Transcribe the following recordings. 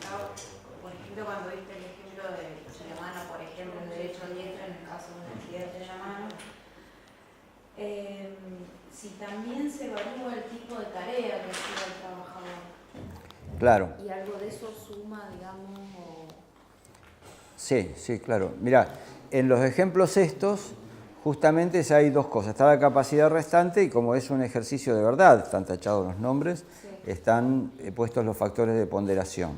pensaba, por ejemplo, cuando viste el ejemplo de la mano, por ejemplo, el derecho a diestro en el caso de un accidente de la mano, si también se evalúa el tipo de tarea que hacía el trabajador. Claro. Y algo de eso suma, digamos, o... Sí, sí, claro. Mirá, en los ejemplos estos, justamente hay dos cosas. Está la capacidad restante y como es un ejercicio de verdad, están tachados los nombres, Sí. están puestos los factores de ponderación,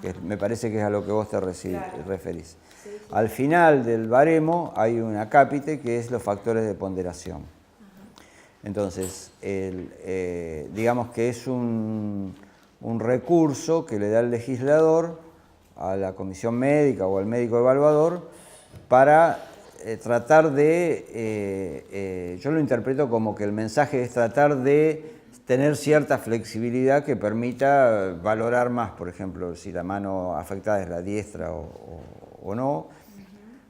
que me parece que es a lo que vos te referís. Sí, sí. Al final del baremo hay un acápite que es los factores de ponderación. Entonces, digamos que es un recurso que le da el legislador a la comisión médica o al médico evaluador para tratar de, yo lo interpreto como que el mensaje es tratar de tener cierta flexibilidad que permita valorar más, por ejemplo, si la mano afectada es la diestra o no,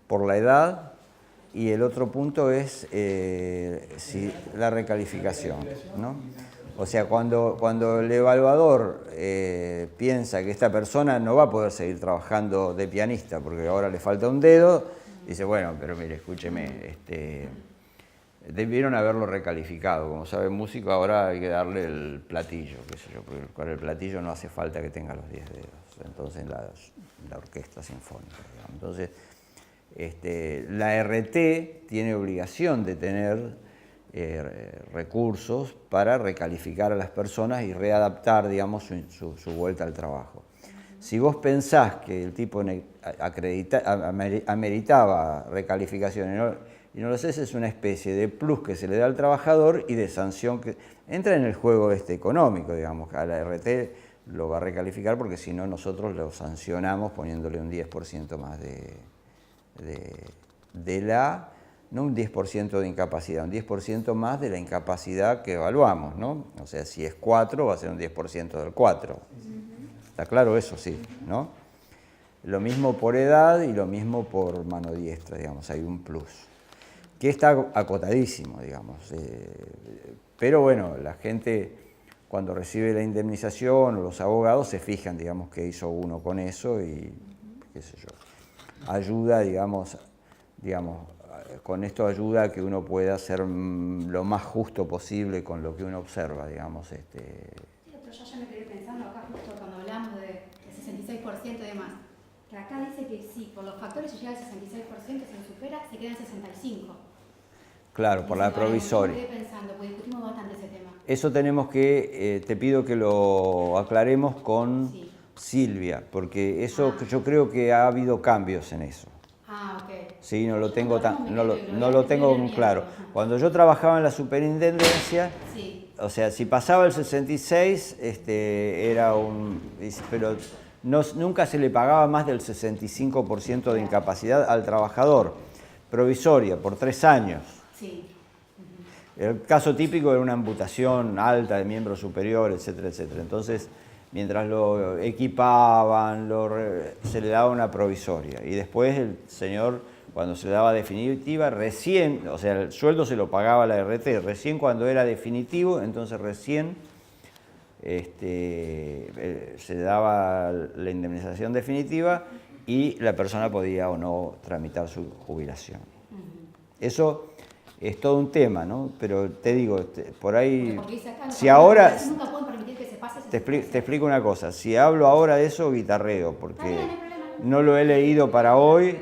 por la edad. Y el otro punto es la recalificación, ¿no? O sea, cuando el evaluador piensa que esta persona no va a poder seguir trabajando de pianista porque ahora le falta un dedo, dice, bueno, pero mire, escúcheme, debieron haberlo recalificado. Como sabe músico, ahora hay que darle el platillo, qué sé yo, porque con el platillo no hace falta que tenga los 10 dedos. Entonces, la orquesta sinfónica, digamos. Entonces, la RT tiene obligación de tener recursos para recalificar a las personas y readaptar, digamos, su vuelta al trabajo. Si vos pensás que el tipo ameritaba recalificación y no lo haces, es una especie de plus que se le da al trabajador y de sanción que entra en el juego económico, digamos. A la RT lo va a recalificar porque si no nosotros lo sancionamos poniéndole un 10% más no un 10% de incapacidad, un 10% más de la incapacidad que evaluamos, ¿no? O sea, si es 4, va a ser un 10% del 4. ¿Está claro eso? Sí, ¿no? Lo mismo por edad y lo mismo por mano diestra, digamos, hay un plus. Que está acotadísimo, digamos. Pero bueno, la gente cuando recibe la indemnización o los abogados se fijan, digamos, qué hizo uno con eso y qué sé yo. Ayuda, digamos, con esto ayuda a que uno pueda ser lo más justo posible con lo que uno observa, digamos. Sí, pero yo ya me quedé pensando acá justo cuando hablamos de 66% y demás, que acá dice que sí, por los factores si llega al 66%, se lo supera, se queda en 65%. Claro, por la provisoria. Yo me quedé pensando, porque discutimos bastante ese tema. Eso tenemos que, te pido que lo aclaremos con Sí. Silvia, porque eso yo creo que ha habido cambios en eso. Ah, ok. Sí, no lo Yo tengo no lo vi tengo el claro. miércoles. Cuando yo trabajaba en la superintendencia, Sí. o sea, si pasaba el 66, era pero nunca se le pagaba más del 65% de incapacidad al trabajador, provisoria, por 3 años. Sí. El caso típico era una amputación alta de miembro superior, etcétera, etcétera. Entonces, mientras lo equipaban, se le daba una provisoria. Y después el señor, cuando se le daba definitiva, recién, o sea, el sueldo se lo pagaba la RT, recién cuando era definitivo, entonces recién se le daba la indemnización definitiva y la persona podía o no tramitar su jubilación. Eso es todo un tema, ¿no? Pero te digo, por ahí, si ahora, Nunca pueden permitir que se pase. te explico una cosa, si hablo ahora de eso, guitarreo, porque Está bien, no hay problema. no lo he leído para hoy,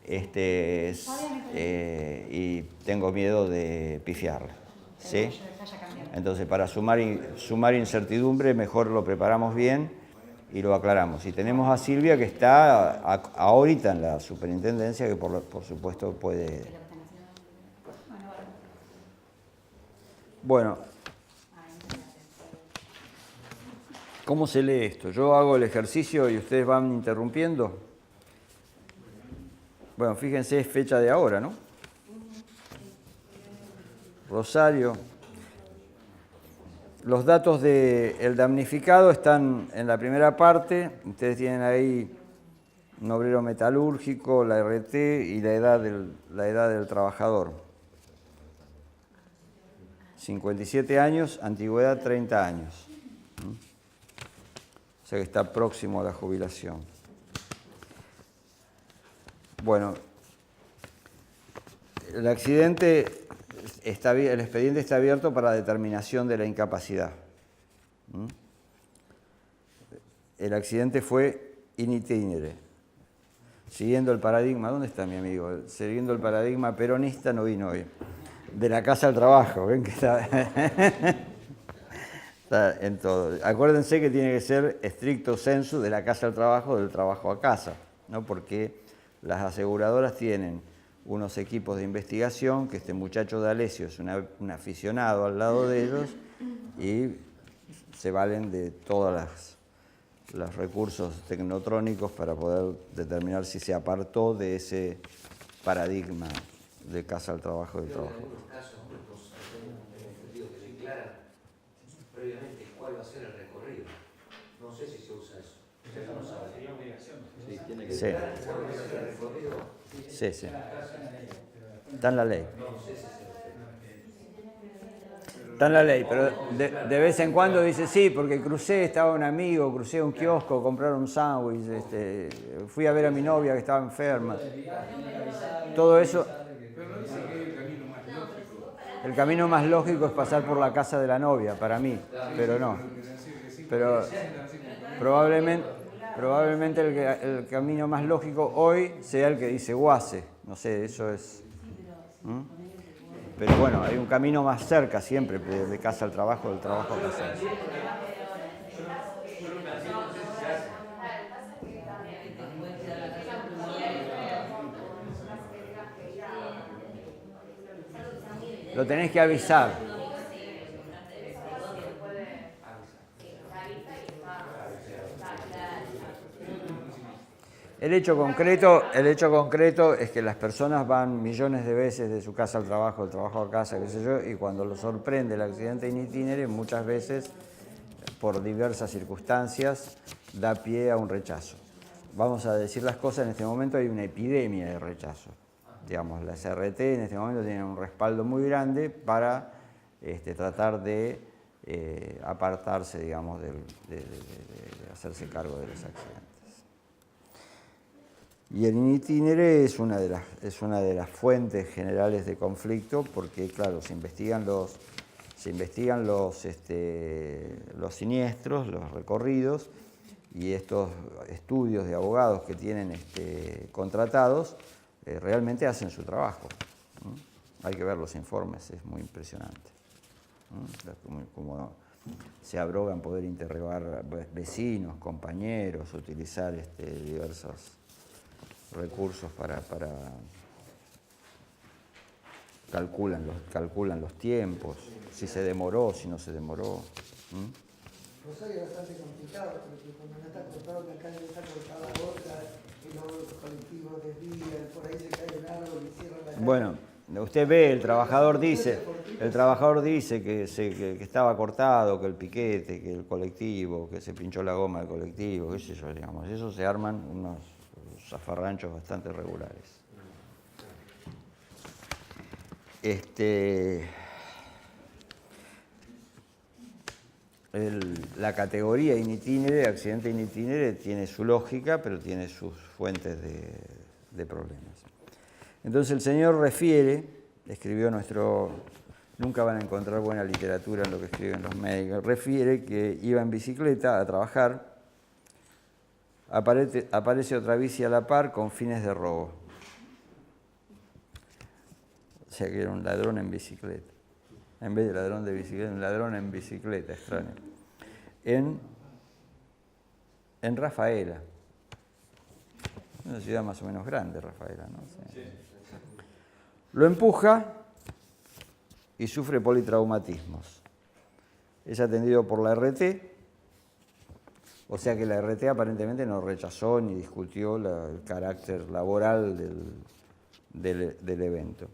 Está bien. y tengo miedo de pifiarla, ¿sí? Vaya cambiando. Entonces, para sumar incertidumbre, mejor lo preparamos bien y lo aclaramos. Y tenemos a Silvia, que está ahorita en la superintendencia, que por supuesto puede... Bueno, ¿cómo se lee esto? Yo hago el ejercicio y ustedes van interrumpiendo. Bueno, fíjense, es fecha de ahora, ¿no? Rosario. Los datos del damnificado están en la primera parte. Ustedes tienen ahí un obrero metalúrgico, la RT y la edad del trabajador. 57 años, antigüedad 30 años. sea que está próximo a la jubilación. Bueno, el accidente, el expediente está abierto para determinación de la incapacidad. El accidente fue in itinere, siguiendo el paradigma, ¿dónde está mi amigo? Siguiendo el paradigma peronista, no vino hoy, de la casa al trabajo, ven que está, está en todo. Acuérdense que tiene que ser estricto sensu de la casa al trabajo, del trabajo a casa, ¿no? Porque las aseguradoras tienen unos equipos de investigación, que este muchacho de Alessio es un aficionado al lado de ellos, y se valen de todos los recursos tecnotrónicos para poder determinar si se apartó de ese paradigma de casa al trabajo y del trabajo. En algunos casos nos hemos entendido que se declara previamente cuál va a ser el recorrido. No sé si se usa eso. Usted no sabe. Sería obligación. Sí, tiene que ser. Sí, sí. Está en la ley. Está en la ley, pero de vez en cuando dice, sí, porque crucé, estaba un amigo, crucé a un kiosco, comprar un sándwich, fui a ver a mi novia que estaba enferma. Todo eso. El camino más lógico es pasar por la casa de la novia, para mí, pero no. Pero probablemente el camino más lógico hoy sea el que dice Guase. No sé, eso es. Pero bueno, hay un camino más cerca siempre, de casa al trabajo, del trabajo a casa. Lo tenés que avisar. El hecho concreto es que las personas van millones de veces de su casa al trabajo, del trabajo a casa, qué sé yo, y cuando lo sorprende el accidente in itinere, muchas veces, por diversas circunstancias, da pie a un rechazo. Vamos a decir las cosas, en este momento hay una epidemia de rechazo. Digamos, las RT en este momento tienen un respaldo muy grande para tratar de apartarse, digamos, de hacerse cargo de los accidentes. Y el in itinere es una de las fuentes generales de conflicto porque, claro, se investigan los siniestros, los recorridos, y estos estudios de abogados que tienen contratados realmente hacen su trabajo. Hay que ver los informes, es muy impresionante. Como se abrogan poder interrogar vecinos, compañeros, utilizar diversos recursos para calculan los tiempos, si se demoró, si no se demoró. Rosario es bastante complicado porque cuando no está cortado una calle está cortada otra, y luego los colectivos desvían, por ahí se cae un árbol y cierran la calle. Bueno, usted ve, el trabajador dice que estaba cortado, que el piquete, que el colectivo, que se pinchó la goma del colectivo, qué sé yo, digamos. Eso se arman unos zafarranchos bastante regulares. La categoría in itinere, accidente in itinere, tiene su lógica, pero tiene sus fuentes de problemas. Entonces el señor refiere, escribió nunca van a encontrar buena literatura en lo que escriben los médicos, refiere que iba en bicicleta a trabajar, aparece otra bici a la par con fines de robo. O sea que era un ladrón en bicicleta. En vez de ladrón de bicicleta, un ladrón en bicicleta, extraño. En Rafaela. Una ciudad más o menos grande, Rafaela, ¿no? Sí. Lo empuja y sufre politraumatismos. Es atendido por la RT, o sea que la RT aparentemente no rechazó ni discutió el carácter laboral del evento.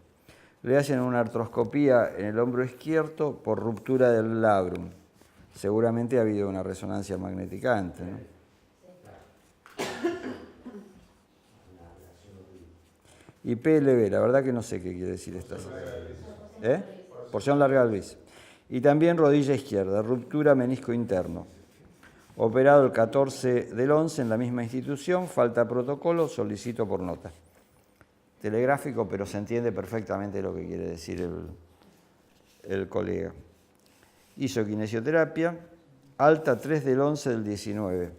Le hacen una artroscopía en el hombro izquierdo por ruptura del labrum. Seguramente ha habido una resonancia magnética antes, ¿no? Y PLB, la verdad que no sé qué quiere decir esta. Porción larga del bis. Y también rodilla izquierda, ruptura menisco interno. operado el 14 del 11 en la misma institución, falta protocolo, solicito por nota. Telegráfico, pero se entiende perfectamente lo que quiere decir el colega. Hizo kinesioterapia, alta 3 del 11 del 19,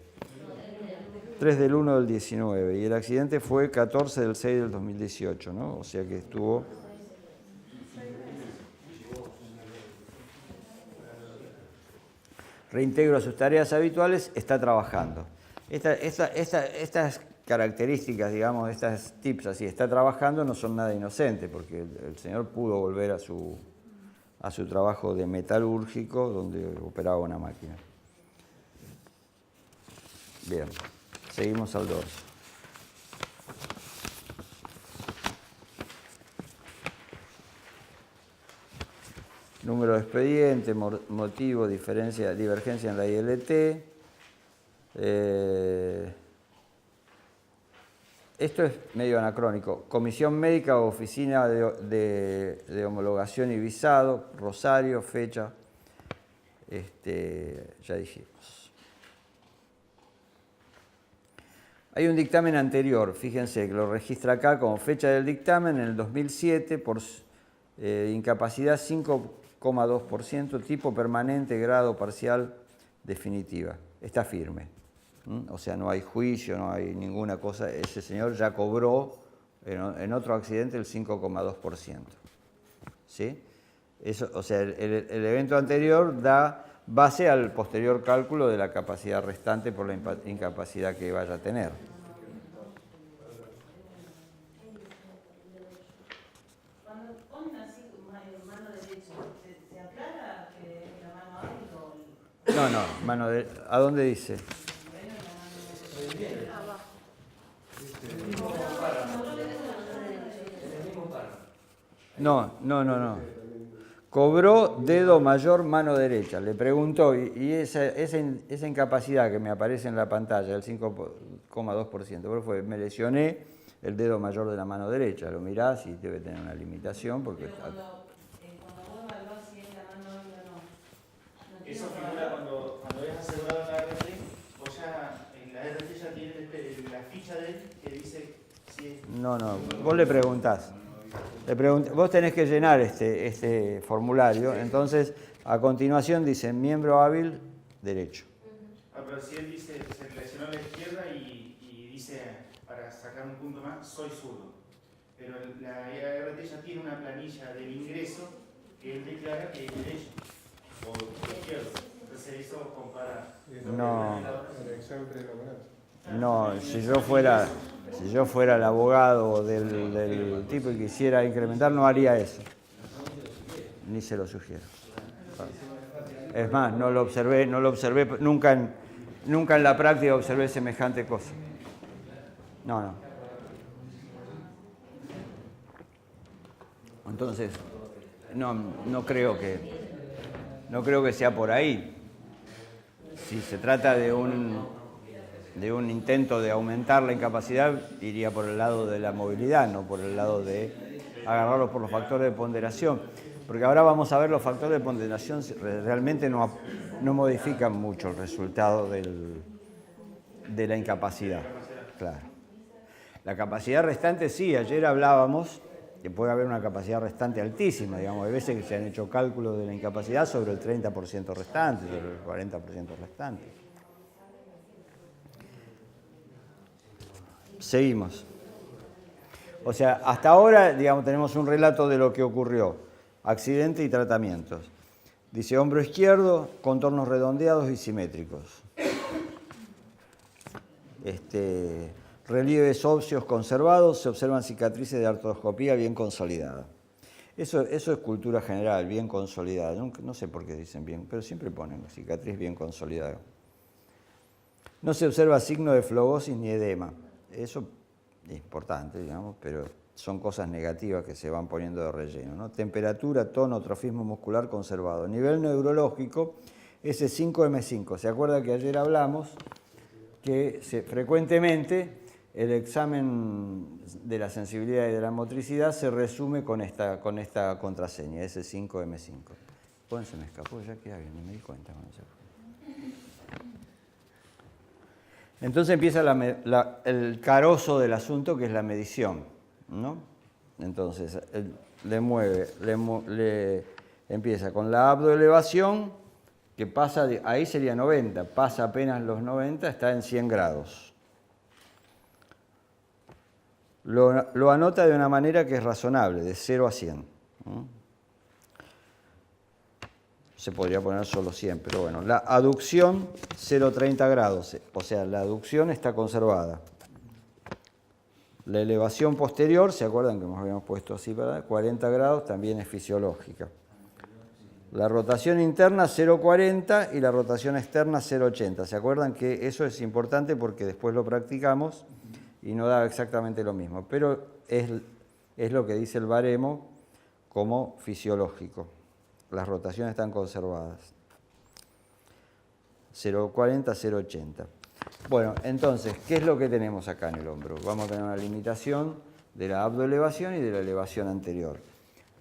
3 del 1 del 19, y el accidente fue 14 del 6 del 2018, ¿no? O sea que estuvo... Reintegro a sus tareas habituales, está trabajando. Estas características, digamos, estas tips así, está trabajando, no son nada inocentes, porque el señor pudo volver a su trabajo de metalúrgico, donde operaba una máquina. Bien, seguimos al dorso. Número de expediente, motivo, divergencia en la ILT. Esto es medio anacrónico. Comisión médica o oficina de homologación y visado, Rosario, fecha, ya dijimos. Hay un dictamen anterior, fíjense que lo registra acá como fecha del dictamen en el 2007 por incapacidad 5,2%, tipo permanente, grado parcial, definitiva. Está firme. O sea, no hay juicio, no hay ninguna cosa. Ese señor ya cobró en otro accidente el 5,2%. ¿Sí? Eso, o sea, el evento anterior da base al posterior cálculo de la capacidad restante por la incapacidad que vaya a tener. Cuando ponen así mano derecha, ¿se aclara que es la mano hábil o...? No, mano derecha. ¿A dónde dice? No. Cobró dedo mayor, mano derecha. Le preguntó, y esa incapacidad que me aparece en la pantalla, el 5,2%, ¿cuál fue? Me lesioné el dedo mayor de la mano derecha. Lo mirás y debe tener una limitación porque... Pero cuando vos evaluás si es la mano hábil o no. Eso figura cuando es asegurado en la RT, vos ya en la RT ya tiene la ficha de él que dice si es... No, vos le preguntás. Vos tenés que llenar este formulario, entonces a continuación dice miembro hábil derecho. Pero si él dice, se lesionó a la izquierda y dice, para sacar un punto más, soy zurdo. Pero la RT ya tiene una planilla del ingreso que él declara que es derecho o izquierdo. Entonces eso compara. No, si yo fuera el abogado del tipo y quisiera incrementar, no haría eso. Ni se lo sugiero. Es más, no lo observé, nunca en la práctica observé semejante cosa. No. Entonces, no creo que sea por ahí. Si se trata de un intento de aumentar la incapacidad, iría por el lado de la movilidad, no por el lado de agarrarlos por los factores de ponderación. Porque ahora vamos a ver, los factores de ponderación realmente no modifican mucho el resultado de la incapacidad. Claro. La capacidad restante sí, ayer hablábamos que puede haber una capacidad restante altísima, digamos, hay veces que se han hecho cálculos de la incapacidad sobre el 30% restante, sobre el 40% restante. Seguimos. O sea, hasta ahora, digamos, tenemos un relato de lo que ocurrió, accidente y tratamientos. Dice hombro izquierdo, contornos redondeados y simétricos. Relieves óseos conservados, se observan cicatrices de artroscopía bien consolidadas. Eso es cultura general, bien consolidada. No sé por qué dicen bien, pero siempre ponen cicatriz bien consolidada. No se observa signo de flebosis ni edema. Eso es importante, digamos, pero son cosas negativas que se van poniendo de relleno, ¿no? Temperatura, tono, trofismo muscular conservado. Nivel neurológico, S5M5. ¿Se acuerda que ayer hablamos que frecuentemente el examen de la sensibilidad y de la motricidad se resume con esta contraseña, S5M5? Bueno, se me escapó, ya queda bien, ni me di cuenta cuando se fue. Entonces empieza el carozo del asunto, que es la medición, ¿no? Entonces, empieza con la abdoelevación, que pasa, ahí sería 90, pasa apenas los 90, está en 100 grados. Lo anota de una manera que es razonable, de 0 a 100. Se podría poner solo 100, pero bueno. La aducción, 0,30 grados, o sea, la aducción está conservada. La elevación posterior, ¿se acuerdan que nos habíamos puesto así para 40 grados? También es fisiológica. La rotación interna 0,40 y la rotación externa 0,80. ¿Se acuerdan que eso es importante porque después lo practicamos y no da exactamente lo mismo? Pero es lo que dice el baremo como fisiológico. Las rotaciones están conservadas. 0,40, 0,80. Bueno, entonces, ¿qué es lo que tenemos acá en el hombro? Vamos a tener una limitación de la abdoelevación y de la elevación anterior.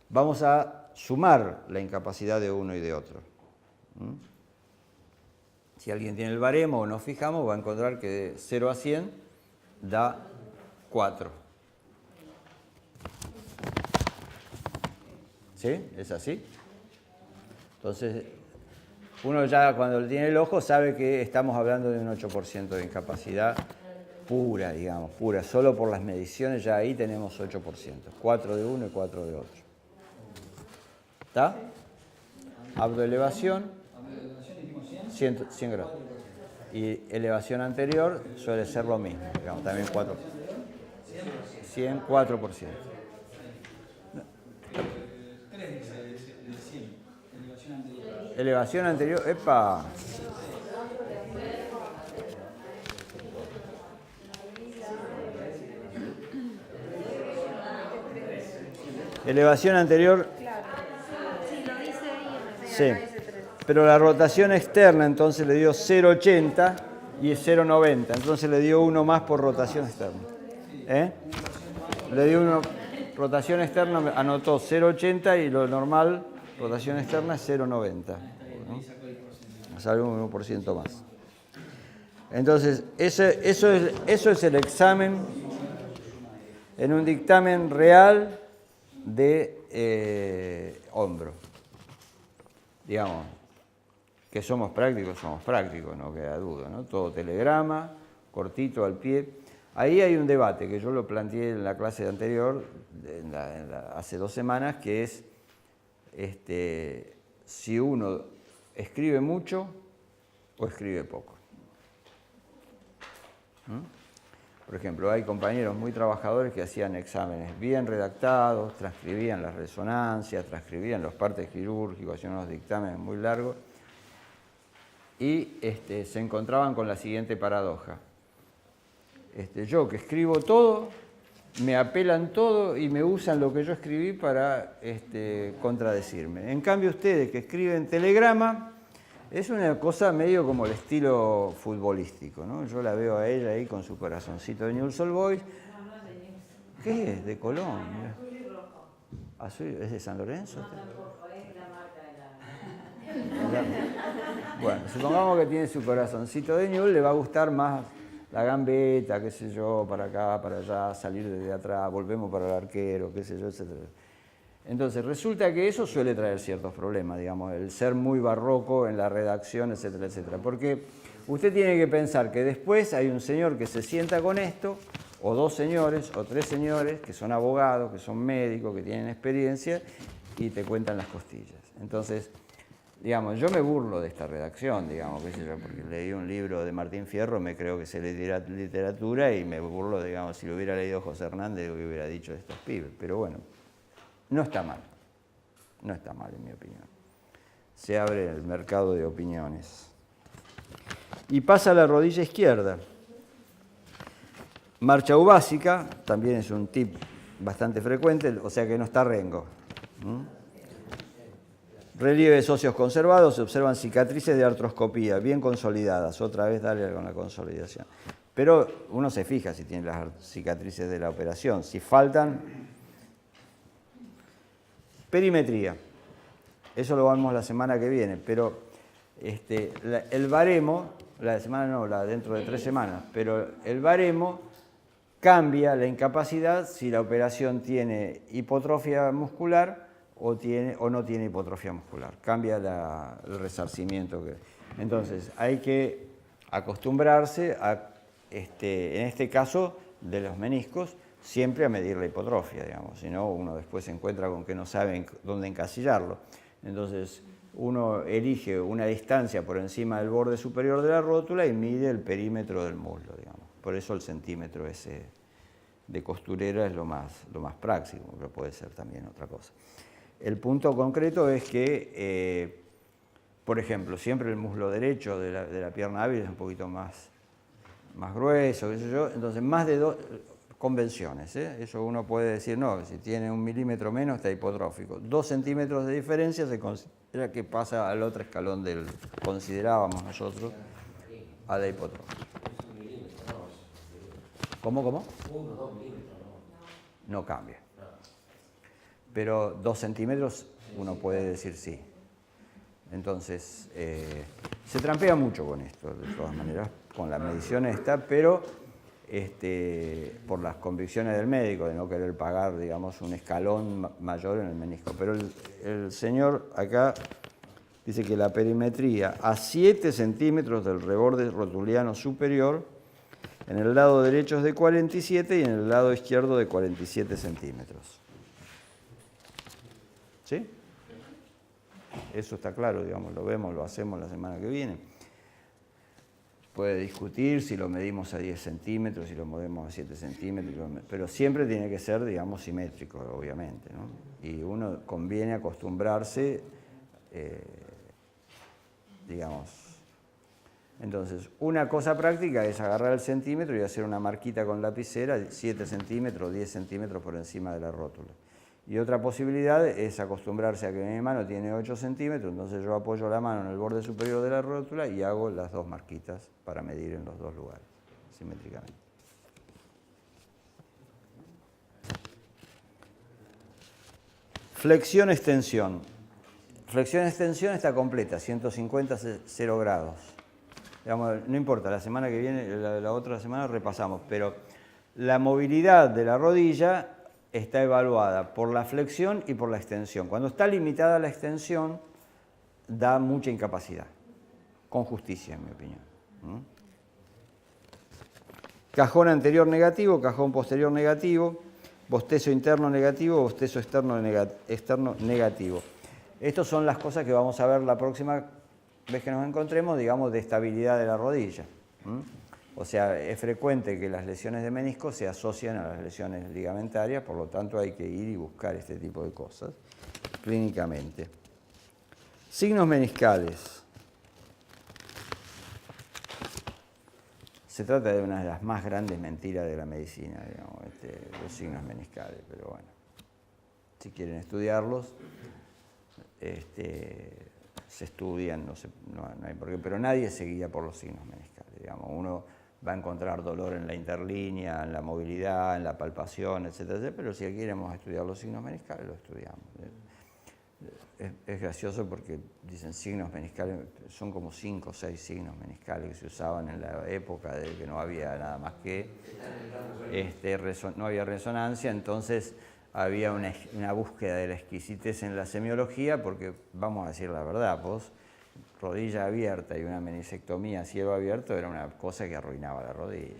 Vamos a sumar la incapacidad de uno y de otro. Si alguien tiene el baremo o nos fijamos, va a encontrar que de 0 a 100 da 4. ¿Sí? ¿Es así? Entonces, uno ya cuando tiene el ojo sabe que estamos hablando de un 8% de incapacidad pura, digamos, pura. Solo por las mediciones ya ahí tenemos 8%. 4 de uno y 4 de otro. ¿Está? Abdoelevación, 100 grados. Y elevación anterior suele ser lo mismo, digamos, también 4%. 100, 4%. Elevación anterior, ¡epa! Elevación anterior. Sí, lo dice ahí. Sí. Pero la rotación externa entonces le dio 0,80 y es 0,90. Entonces le dio uno más por rotación externa. Le dio uno. Rotación externa anotó 0,80 y lo normal, rotación externa, es 0,90. ¿No? Sale un 1% más. Entonces, eso es el examen en un dictamen real de hombro. Digamos, que somos prácticos, no queda duda, ¿no? Todo telegrama, cortito al pie. Ahí hay un debate que yo lo planteé en la clase anterior, hace 2 semanas, que es si uno escribe mucho o escribe poco. Por ejemplo, hay compañeros muy trabajadores que hacían exámenes bien redactados, transcribían las resonancias, transcribían los partes quirúrgicos, hacían unos dictámenes muy largos y se encontraban con la siguiente paradoja. Yo que escribo todo, me apelan todo y me usan lo que yo escribí para contradecirme. En cambio, ustedes que escriben telegrama, es una cosa medio como el estilo futbolístico, ¿no? Yo la veo a ella ahí con su corazoncito de Newell's Old Boys. No, no es de Newell's. ¿Qué es? ¿De Colón? Azul y rojo. ¿Azul? ¿Es de San Lorenzo? No, tampoco, es la marca de la... Bueno, supongamos que tiene su corazoncito de Newell's, le va a gustar más la gambeta, qué sé yo, para acá, para allá, salir desde atrás, volvemos para el arquero, qué sé yo, etc. Entonces, resulta que eso suele traer ciertos problemas, digamos, el ser muy barroco en la redacción, etcétera, etcétera. Porque usted tiene que pensar que después hay un señor que se sienta con esto, o 2 señores, o 3 señores, que son abogados, que son médicos, que tienen experiencia, y te cuentan las costillas. Entonces, digamos, yo me burlo de esta redacción, digamos, qué sé yo, porque leí un libro de Martín Fierro, me creo que sé literatura, y me burlo, digamos, si lo hubiera leído José Hernández, lo que hubiera dicho de estos pibes. Pero bueno, no está mal, no está mal en mi opinión. Se abre el mercado de opiniones. Y pasa a la rodilla izquierda. Marcha eubásica, también es un tip bastante frecuente, o sea que no está rengo. Relieves óseos conservados, se observan cicatrices de artroscopía, bien consolidadas. Otra vez dale con la consolidación. Pero uno se fija si tiene las cicatrices de la operación. Si faltan... Perimetría. Eso lo vamos la semana que viene, pero el baremo la semana no, la dentro de 3 semanas, pero el baremo cambia la incapacidad si la operación tiene hipotrofia muscular o no tiene hipotrofia muscular. Cambia el resarcimiento. Entonces, hay que acostumbrarse a, en este caso de los meniscos, siempre a medir la hipotrofia, digamos, si no uno después se encuentra con que no sabe dónde encasillarlo. Entonces, uno elige una distancia por encima del borde superior de la rótula y mide el perímetro del muslo, digamos. Por eso el centímetro ese de costurera es lo más práctico, pero puede ser también otra cosa. El punto concreto es que, por ejemplo, siempre el muslo derecho de la pierna hábil es un poquito más grueso, qué sé yo, entonces más de 2 convenciones, eso uno puede decir, no, si tiene 1 milímetro menos está hipotrófico. 2 centímetros de diferencia se considera que pasa al otro escalón considerábamos nosotros, a la hipotrofia. ¿Cómo? 1 o 2 milímetros, No cambia. Pero 2 centímetros uno puede decir sí. Entonces, se trampea mucho con esto, de todas maneras, con la medición esta, pero por las convicciones del médico de no querer pagar, digamos, un escalón mayor en el menisco. Pero el señor acá dice que la perimetría a 7 centímetros del reborde rotuliano superior, en el lado derecho es de 47 y en el lado izquierdo de 47 centímetros. ¿Sí? Eso está claro, digamos, lo vemos, lo hacemos la semana que viene. Puede discutir si lo medimos a 10 centímetros, si lo medimos a 7 centímetros, pero siempre tiene que ser, digamos, simétrico, obviamente, ¿no? Y uno conviene acostumbrarse, digamos. Entonces, una cosa práctica es agarrar el centímetro y hacer una marquita con lapicera, 7 centímetros, 10 centímetros por encima de la rótula. Y otra posibilidad es acostumbrarse a que mi mano tiene 8 centímetros, entonces yo apoyo la mano en el borde superior de la rótula y hago las 2 marquitas para medir en los 2 lugares, simétricamente. Flexión-extensión. Flexión-extensión está completa, 150, 0 grados. Digamos, no importa, la semana que viene, la otra semana repasamos, pero la movilidad de la rodilla está evaluada por la flexión y por la extensión. Cuando está limitada la extensión, da mucha incapacidad, con justicia, en mi opinión. Cajón anterior negativo, cajón posterior negativo, bostezo interno negativo, bostezo externo negativo. Estas son las cosas que vamos a ver la próxima vez que nos encontremos, digamos, de estabilidad de la rodilla. O sea, es frecuente que las lesiones de menisco se asocian a las lesiones ligamentarias, por lo tanto hay que ir y buscar este tipo de cosas clínicamente. Signos meniscales. Se trata de una de las más grandes mentiras de la medicina, digamos, los signos meniscales, pero bueno, si quieren estudiarlos, se estudian, no hay por qué, pero nadie se guía por los signos meniscales, digamos, uno va a encontrar dolor en la interlínea, en la movilidad, en la palpación, etcétera, pero si queremos estudiar los signos meniscales, lo estudiamos. Es gracioso porque dicen signos meniscales, son como 5 o 6 signos meniscales que se usaban en la época de que no había nada más que, no había resonancia, entonces había una búsqueda de la exquisitez en la semiología, porque vamos a decir la verdad, vos, rodilla abierta y una meniscectomía a cielo abierto era una cosa que arruinaba la rodilla.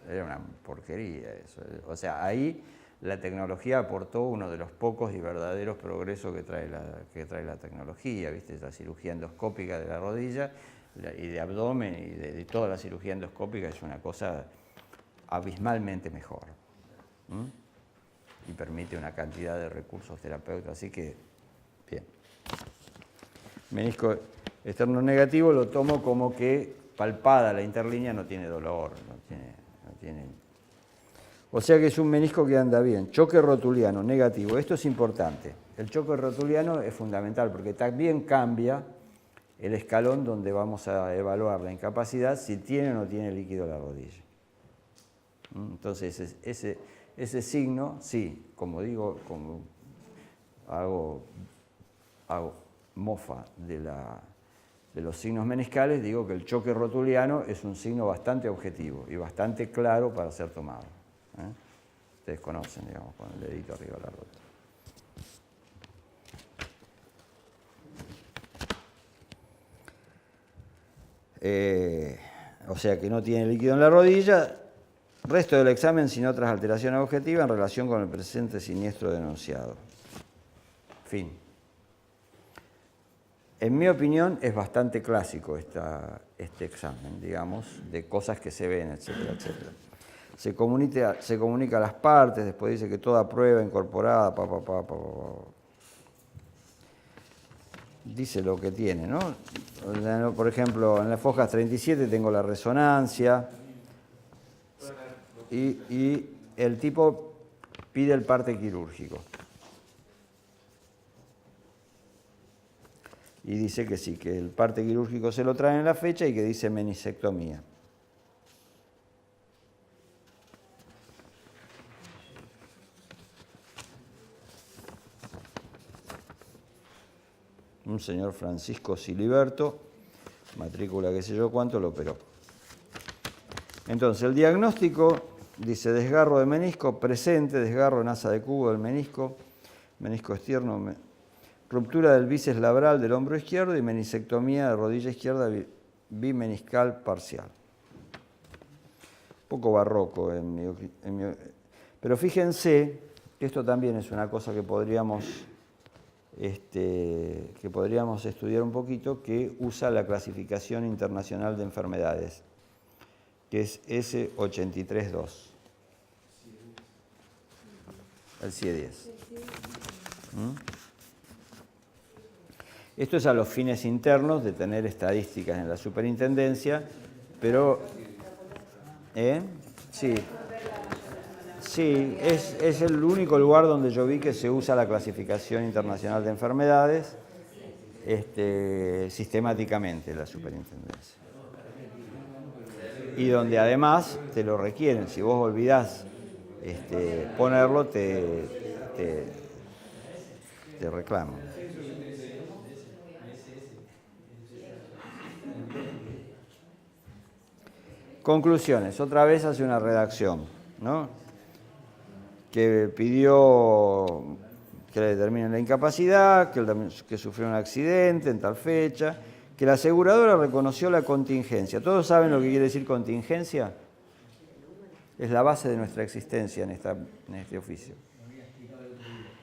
Era una porquería eso. O sea, ahí la tecnología aportó uno de los pocos y verdaderos progresos que trae la tecnología, ¿viste? La cirugía endoscópica de la rodilla y de abdomen y de toda la cirugía endoscópica es una cosa abismalmente mejor. Y permite una cantidad de recursos terapéuticos, así que, bien. Menisco externo negativo lo tomo como que palpada la interlínea no tiene dolor, no tiene. O sea que es un menisco que anda bien. Choque rotuliano negativo, esto es importante. El choque rotuliano es fundamental porque también cambia el escalón donde vamos a evaluar la incapacidad si tiene o no tiene líquido la rodilla. Entonces ese signo, sí, como digo, como hago mofa de de los signos meniscales, digo que el choque rotuliano es un signo bastante objetivo y bastante claro para ser tomado. Ustedes conocen, digamos, con el dedito arriba de la rótula. O sea que no tiene líquido en la rodilla. Resto del examen sin otras alteraciones objetivas en relación con el presente siniestro denunciado. Fin. En mi opinión es bastante clásico este examen, digamos, de cosas que se ven, etcétera, etcétera. Se comunica a las partes, después dice que toda prueba incorporada, dice lo que tiene, ¿no? Por ejemplo, en las fojas 37 tengo la resonancia y el tipo pide el parte quirúrgico. Y dice que sí, que el parte quirúrgico se lo traen en la fecha y que dice menisectomía. Un señor Francisco Siliberto, matrícula qué sé yo cuánto, lo operó. Entonces, el diagnóstico dice desgarro de menisco presente, desgarro en asa de cubo del menisco, menisco externo, ruptura del bíceps labral del hombro izquierdo y menisectomía de rodilla izquierda bimeniscal parcial. Un poco barroco pero fíjense que esto también es una cosa que podríamos estudiar un poquito, que usa la clasificación internacional de enfermedades, que es S832, el CIE-10. Esto es a los fines internos de tener estadísticas en la superintendencia, pero... Sí, es el único lugar donde yo vi que se usa la clasificación internacional de enfermedades sistemáticamente, la superintendencia. Y donde además te lo requieren. Si vos olvidás ponerlo, te reclaman. Conclusiones. Otra vez hace una redacción, ¿no? Que pidió que le determinen la incapacidad, que sufrió un accidente en tal fecha, que la aseguradora reconoció la contingencia. ¿Todos saben lo que quiere decir contingencia? Es la base de nuestra existencia en este oficio.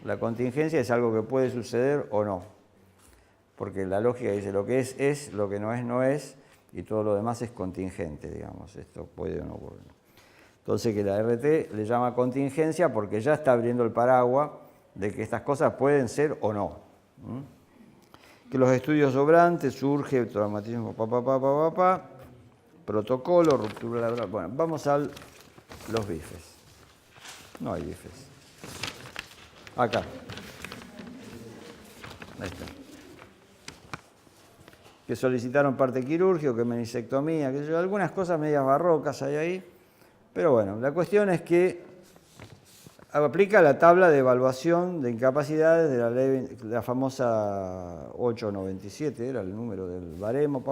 La contingencia es algo que puede suceder o no, porque la lógica dice lo que es, lo que no es, y todo lo demás es contingente, digamos, esto puede o no ocurrir. Entonces que la RT le llama contingencia porque ya está abriendo el paraguas de que estas cosas pueden ser o no. Que los estudios sobrantes, surge traumatismo, protocolo, ruptura labral. Bueno, vamos a los bifes. No hay bifes. Acá. Ahí está. Que solicitaron parte quirúrgico, que menisectomía, que algunas cosas medias barrocas hay ahí. Pero bueno, la cuestión es que aplica la tabla de evaluación de incapacidades de la ley, la famosa 897, era el número del baremo,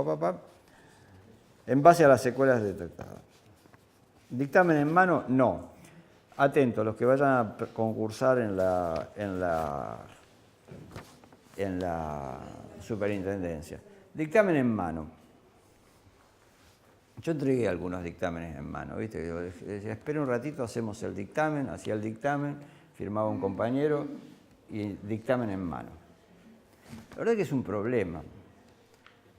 en base a las secuelas detectadas. ¿Dictamen en mano? No. Atentos, los que vayan a concursar en la superintendencia. Dictamen en mano. Yo entregué algunos dictámenes en mano, ¿viste? Yo decía, espera un ratito, hacemos el dictamen, hacía el dictamen, firmaba un compañero y dictamen en mano. La verdad que es un problema,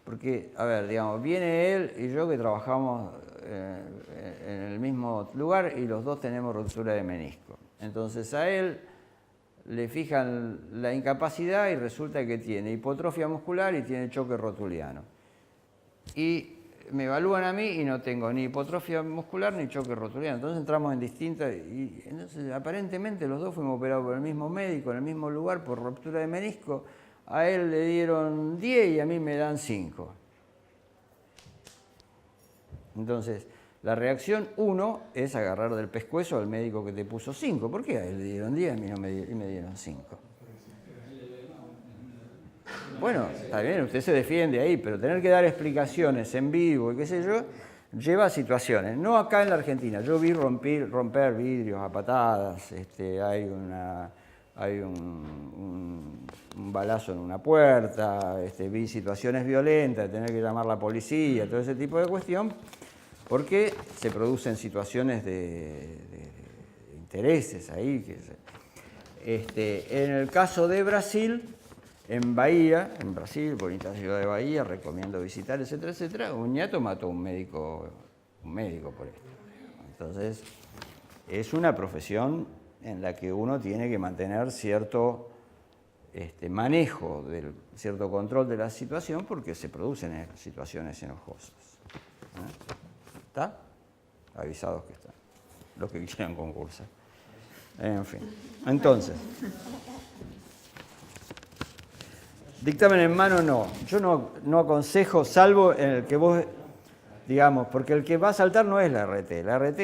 porque, a ver, digamos, viene él y yo que trabajamos en el mismo lugar y los dos tenemos rotura de menisco. Entonces a él le fijan la incapacidad y resulta que tiene hipotrofia muscular y tiene choque rotuliano. Y me evalúan a mí y no tengo ni hipotrofia muscular ni choque rotuliano. Entonces entramos en distintas... Y entonces aparentemente los dos fuimos operados por el mismo médico, en el mismo lugar, por ruptura de menisco. A él le dieron 10 y a mí me dan 5. Entonces, la reacción 1 es agarrar del pescuezo al médico que te puso 5. ¿Por qué a él le dieron 10 y a mí no me dieron 5? Bueno, está bien, usted se defiende ahí, pero tener que dar explicaciones en vivo y qué sé yo, lleva a situaciones. No acá en la Argentina. Yo vi romper vidrios a patadas, hay un balazo en una puerta, vi situaciones violentas, tener que llamar a la policía, todo ese tipo de cuestión, porque se producen situaciones de intereses ahí. En el caso de Brasil, en Bahía, en Brasil, bonita ciudad de Bahía, recomiendo visitar, etcétera, etcétera, un ñato mató a un médico por esto. Entonces, es una profesión en la que uno tiene que mantener cierto manejo, cierto control de la situación, porque se producen situaciones enojosas. ¿Está? Avisados que están, los que quieran concursar. En fin, entonces, dictamen en mano no. Yo no aconsejo, salvo en el que vos, digamos, porque el que va a saltar no es la RT. La RT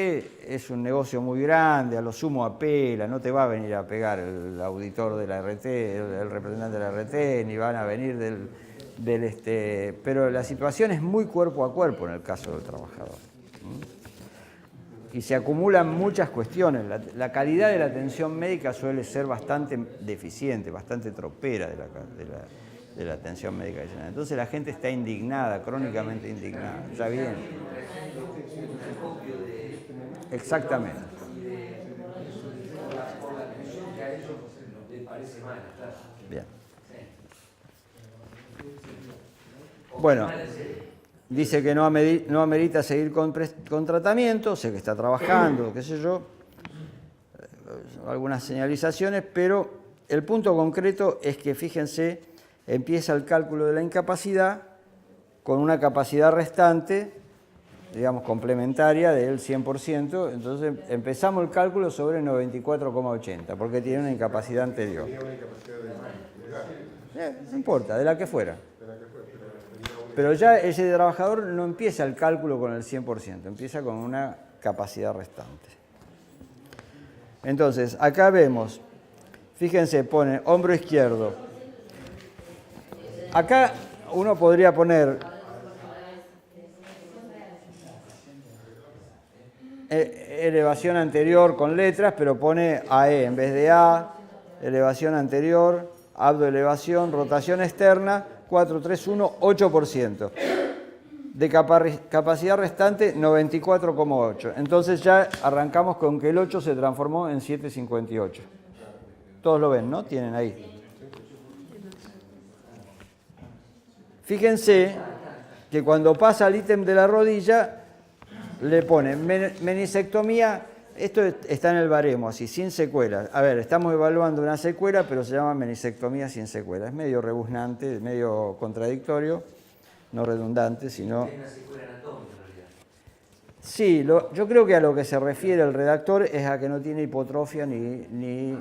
es un negocio muy grande, a lo sumo apela, no te va a venir a pegar el auditor de la RT, el representante de la RT, ni van a venir pero la situación es muy cuerpo a cuerpo en el caso del trabajador. Y se acumulan muchas cuestiones. La calidad de la atención médica suele ser bastante deficiente, bastante tropera de la atención médica. Entonces la gente está indignada, crónicamente indignada. Ya bien. Exactamente. Bien. Bueno. Dice que no amerita seguir con tratamiento, sé que está trabajando, qué sé yo, algunas señalizaciones, pero el punto concreto es que, fíjense, empieza el cálculo de la incapacidad con una capacidad restante, digamos, complementaria del 100%, entonces empezamos el cálculo sobre 94,80, porque tiene una incapacidad anterior. No importa, de la que fuera. Pero ya ese trabajador no empieza el cálculo con el 100%, empieza con una capacidad restante. Entonces, acá vemos, fíjense, pone hombro izquierdo. Acá uno podría poner elevación anterior con letras, pero pone AE en vez de A, elevación anterior, abdoelevación, rotación externa, 431, 8%. De capacidad restante, 94,8. Entonces ya arrancamos con que el 8 se transformó en 7,58. Todos lo ven, ¿no? Tienen ahí. Fíjense que cuando pasa al ítem de la rodilla, le pone menisectomía. Esto está en el baremo, así, sin secuelas. A ver, estamos evaluando una secuela, pero se llama menisectomía sin secuela. Es medio rebuznante, medio contradictorio, no redundante, sino... Es una secuela anatómica, en realidad. Sí, yo creo que a lo que se refiere el redactor es a que no tiene hipotrofia ni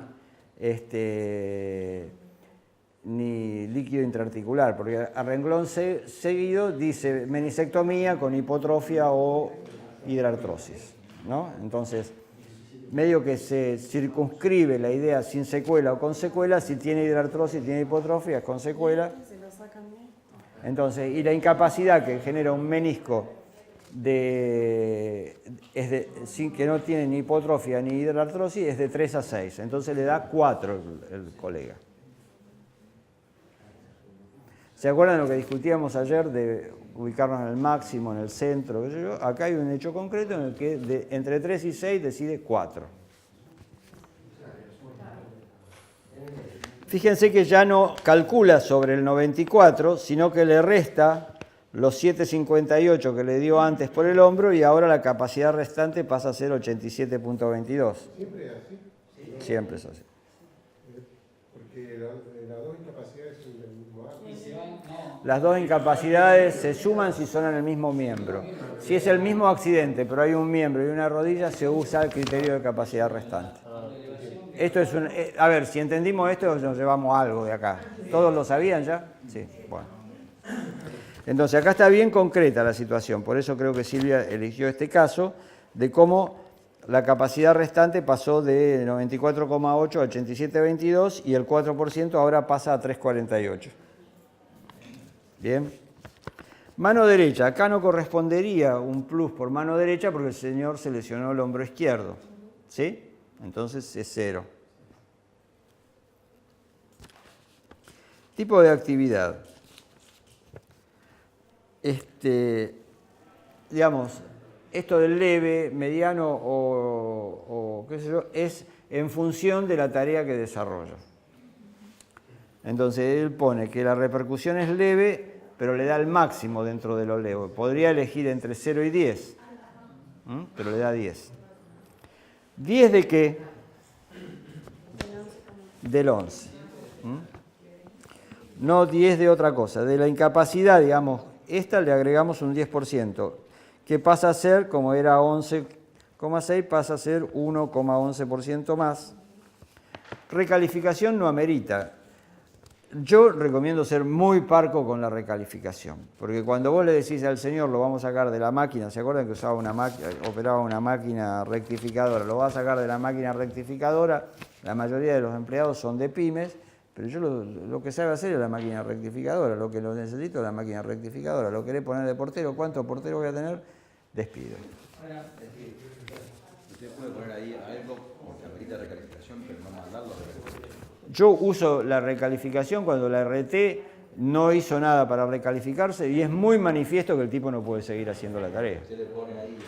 líquido intraarticular, porque a renglón seguido dice menisectomía con hipotrofia o hidrartrosis, ¿no? Entonces, medio que se circunscribe la idea sin secuela o con secuela, si tiene hidrartrosis, tiene hipotrofia, es con secuela. Entonces, y la incapacidad que genera un menisco que no tiene ni hipotrofia ni hidrartrosis es de 3 a 6, entonces le da 4 el colega. ¿Se acuerdan de lo que discutíamos ayer de ubicarnos en el máximo, en el centro? Acá hay un hecho concreto en el que entre 3 y 6 decide 4. Fíjense que ya no calcula sobre el 94, sino que le resta los 7,58 que le dio antes por el hombro y ahora la capacidad restante pasa a ser 87,22. ¿Siempre es así? Siempre es así. Porque las dos incapacidades son del mismo acto. Las dos incapacidades se suman si son en el mismo miembro. Si es el mismo accidente, pero hay un miembro y una rodilla, se usa el criterio de capacidad restante. Esto es a ver, si entendimos esto, nos llevamos algo de acá. ¿Todos lo sabían ya? Sí, bueno. Entonces, acá está bien concreta la situación. Por eso creo que Silvia eligió este caso de cómo la capacidad restante pasó de 94,8 a 87,22 y el 4% ahora pasa a 3,48. Bien. Mano derecha, acá no correspondería un plus por mano derecha porque el señor se lesionó el hombro izquierdo. ¿Sí? Entonces es 0. Tipo de actividad. Digamos, esto del leve, mediano o qué sé yo, es en función de la tarea que desarrolla. Entonces él pone que la repercusión es leve, pero le da el máximo dentro de lo leve. Podría elegir entre 0 y 10, pero le da 10. ¿10 de qué? Del 11. No 10 de otra cosa. De la incapacidad, digamos, esta le agregamos un 10%, que pasa a ser, como era 11,6, pasa a ser 1,11% más. Recalificación no amerita. Yo recomiendo ser muy parco con la recalificación, porque cuando vos le decís al señor lo vamos a sacar de la máquina, ¿se acuerdan que operaba una máquina rectificadora? Lo va a sacar de la máquina rectificadora, la mayoría de los empleados son de pymes, pero yo lo que sabe hacer es la máquina rectificadora, lo que lo necesito es la máquina rectificadora, lo querés poner de portero, ¿cuántos porteros voy a tener? Despido. Ahora, usted puede poner ahí algo que amerita recalificación, pero no mandarlo a recalificación. Yo uso la recalificación cuando la RT no hizo nada para recalificarse y es muy manifiesto que el tipo no puede seguir haciendo la tarea. Usted le pone ahí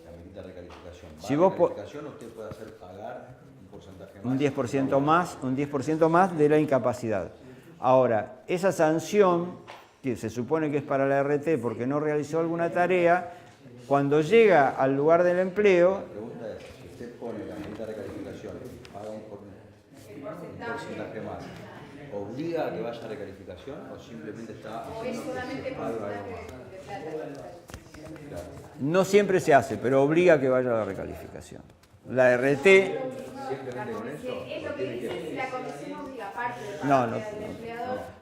que amerita recalificación. Si vos recalificación, usted puede hacer pagar un porcentaje más. Un 10% más de la incapacidad. Ahora, esa sanción, que se supone que es para la RT porque no realizó alguna tarea, cuando llega al lugar del empleo... La pregunta es, si usted pone la amerita recalificación, paga un porcentaje más, ¿obliga a que vaya a recalificación o simplemente está haciendo que se pague algo más? Claro. No siempre se hace, pero obliga a que vaya a la recalificación. La RT... ¿Simplemente con eso? Es lo que dice, la comisión obliga aparte de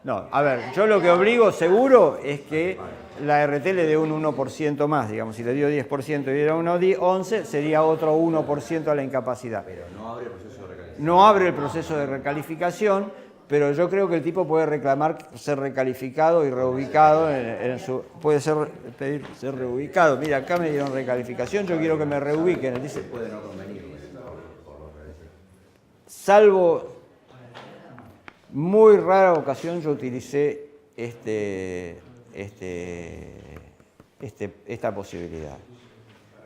No. A ver, yo lo que obligo seguro es que la RT le dé un 1% más, digamos, si le dio 10% y era 11, sería otro 1% a la incapacidad. Pero no abre el proceso de recalificación. No abre el proceso de recalificación, pero yo creo que el tipo puede reclamar ser recalificado y reubicado puede pedir ser reubicado. Mira, acá me dieron recalificación, yo quiero que me reubiquen. Él dice, Puede no convenir por lo que dice. salvo muy rara ocasión yo utilicé esta posibilidad.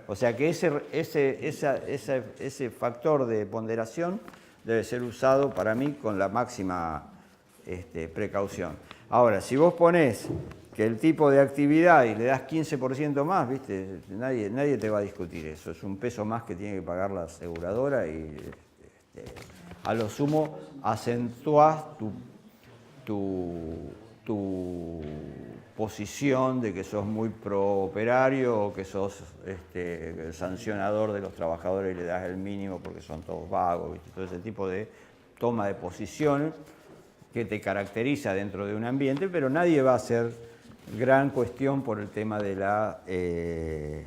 O sea que ese factor de ponderación debe ser usado para mí con la máxima precaución. Ahora, si vos ponés que el tipo de actividad y le das 15% más, ¿viste? Nadie te va a discutir eso. Es un peso más que tiene que pagar la aseguradora y a lo sumo acentuás tu posición de que sos muy pro-operario o que sos el sancionador de los trabajadores y le das el mínimo porque son todos vagos, ¿viste? Todo ese tipo de toma de posición que te caracteriza dentro de un ambiente, pero nadie va a hacer gran cuestión por el tema de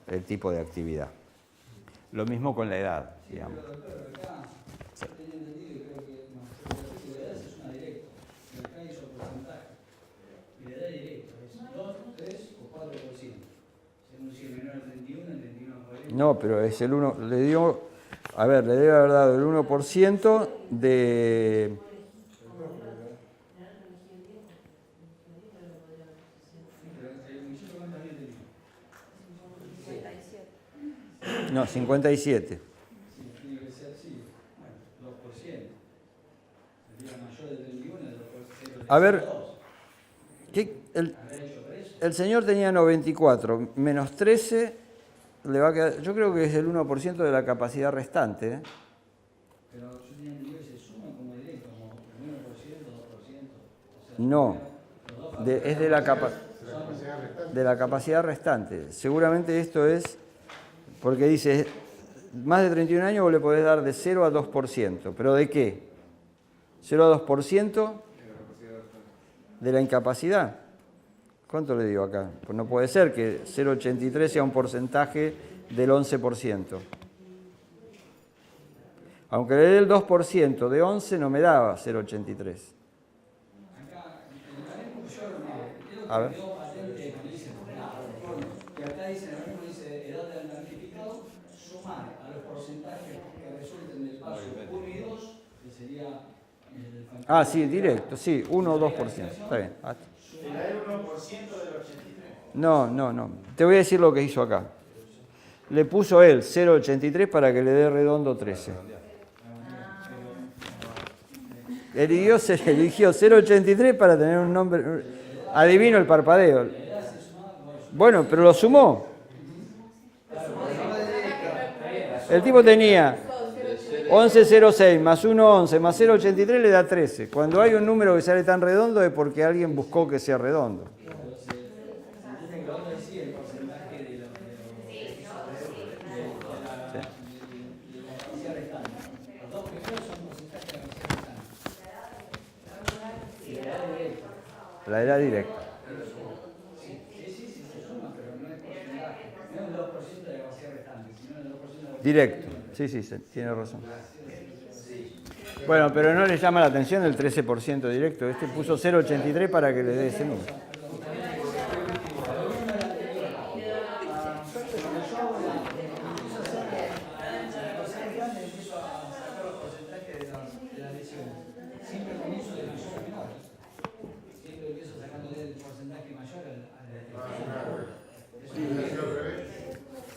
el tipo de actividad. Lo mismo con la edad, digamos. No, pero es el 1, le debe haber dado el 1% de... No, 57. Tiene que ser así, bueno, 2%. Sería mayor de 31 de 2%. A ver, el señor tenía 94, menos 13, le va a quedar, yo creo que es el 1% de la capacidad restante. Pero yo tenía entendido que se suman como directo, como 1%, 2%. No, es de la capacidad restante. Seguramente esto es, porque dice, más de 31 años vos le podés dar de 0 a 2%. ¿Pero de qué? 0 a 2% de la incapacidad. ¿Cuánto le digo acá? Pues no puede ser que 0,83 sea un porcentaje del 11%. Aunque le dé el 2% de 11 no me daba 0,83. Acá A ver. quedó patente cuando dice, que acá dice, en el mismo dice edad del notificado, sumar a los porcentajes que resulten del paso 1 y 2, que sería el factor. Ah, sí, directo, sí, 1 o 2%. Está bien. ¿Le da el 1% del 83? No. Te voy a decir lo que hizo acá. Le puso él 0,83 para que le dé redondo 13. Eligió 0,83 para tener un nombre. Adivino el parpadeo. Bueno, pero lo sumó. El tipo tenía 11,06 más 1,11 más 0,83 le da 13. Cuando hay un número que sale tan redondo es porque alguien buscó que sea redondo. La era directa. Directo. Sí, tiene razón. Bueno, pero no le llama la atención el 13% directo. Este puso 0,83 para que le dé ese número.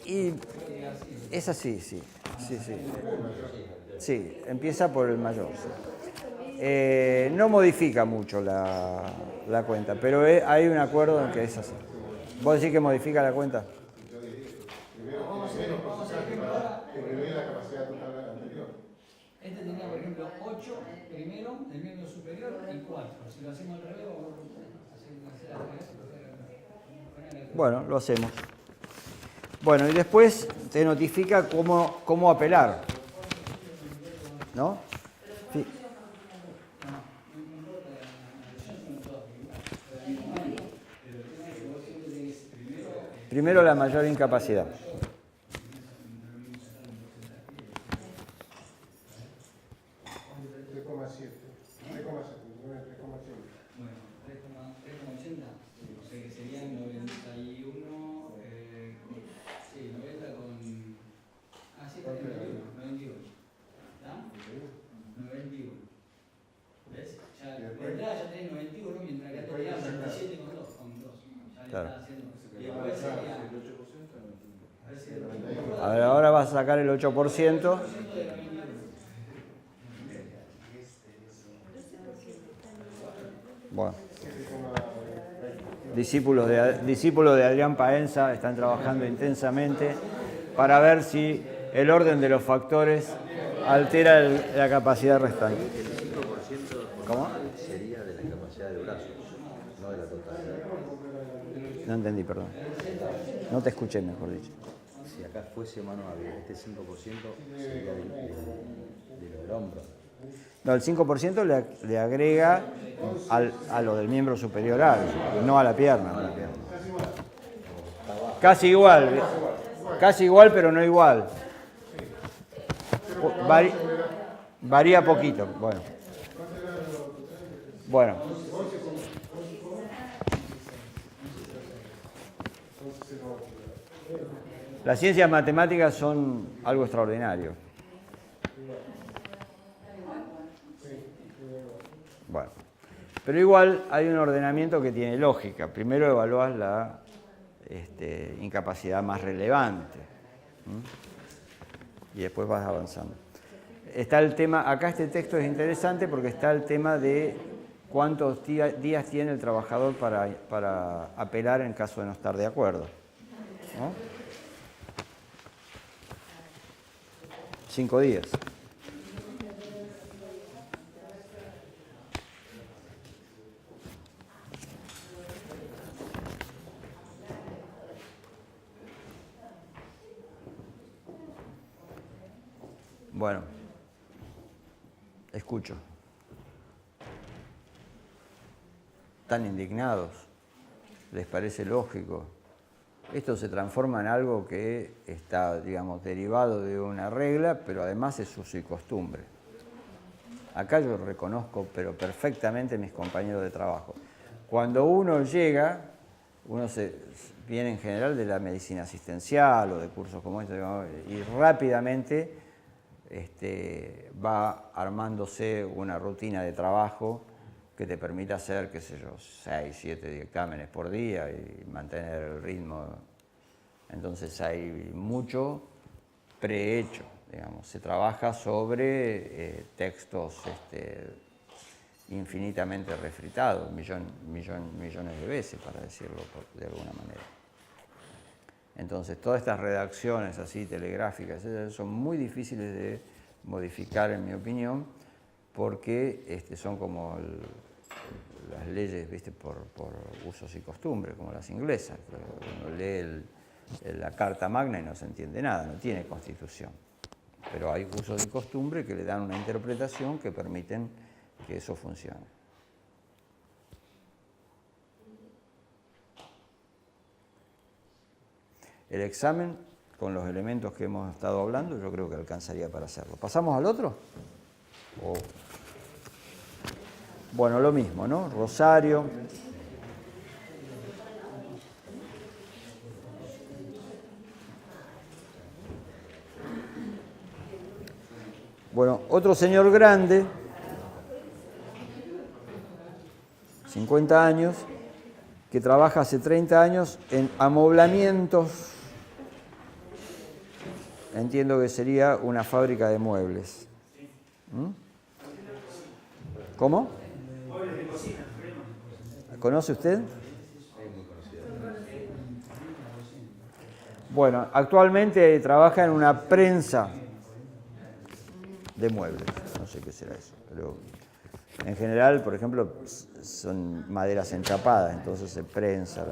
Y es así, sí. Sí, empieza por el mayor. Sí. No modifica mucho la cuenta, pero hay un acuerdo en que es así. ¿Vos decís que modifica la cuenta? Este tenía, por ejemplo, 8 primero del miembro superior y 4. Si lo hacemos al revés, vamos a hacer al revés. Bueno, lo hacemos. Bueno, y después te notifica cómo apelar. ¿No? Sí. Primero la mayor incapacidad. Ahora vas a sacar el 8%. Bueno. Discípulos de Adrián Paenza están trabajando intensamente para ver si el orden de los factores altera la capacidad restante. El 5% ¿Cómo? sería de la capacidad de brazos, no de la totalidad. No entendí, perdón. No te escuché, mejor dicho. Si acá fuese mano abierta, este 5% sería del hombro. No, el 5% le agrega a lo del miembro superior no a la pierna. No a la pierna. Casi igual, pero no igual. Varía poquito. Bueno. Las ciencias matemáticas son algo extraordinario. Bueno, pero igual hay un ordenamiento que tiene lógica. Primero evalúas la incapacidad más relevante. Y después vas avanzando. Está el tema, acá este texto es interesante porque está el tema de cuántos días tiene el trabajador para apelar en caso de no estar de acuerdo. ¿No? 5 días. Bueno, escucho. ¿Están indignados? ¿Les parece lógico? Esto se transforma en algo que está, digamos, derivado de una regla, pero además es uso y costumbre. Acá yo reconozco, pero perfectamente mis compañeros de trabajo. Cuando uno llega, viene en general de la medicina asistencial o de cursos como este, y rápidamente va armándose una rutina de trabajo que te permite hacer, qué sé yo, 6, 7 dictámenes por día y mantener el ritmo. Entonces hay mucho prehecho, digamos. Se trabaja sobre textos infinitamente refritados, millones de veces, para decirlo de alguna manera. Entonces, todas estas redacciones así telegráficas son muy difíciles de modificar, en mi opinión, porque son como las leyes, ¿viste? por usos y costumbres, como las inglesas. Uno lee la Carta Magna y no se entiende nada, no tiene constitución. Pero hay usos y costumbres que le dan una interpretación que permiten que eso funcione. El examen, con los elementos que hemos estado hablando, yo creo que alcanzaría para hacerlo. ¿Pasamos al otro? Bueno, lo mismo, ¿no? Rosario. Bueno, otro señor grande, 50 años, que trabaja hace 30 años en amoblamientos. Entiendo que sería una fábrica de muebles. ¿Cómo? ¿Conoce usted? Bueno, actualmente trabaja en una prensa de muebles. No sé qué será eso, pero en general, por ejemplo, son maderas enchapadas, entonces se prensa.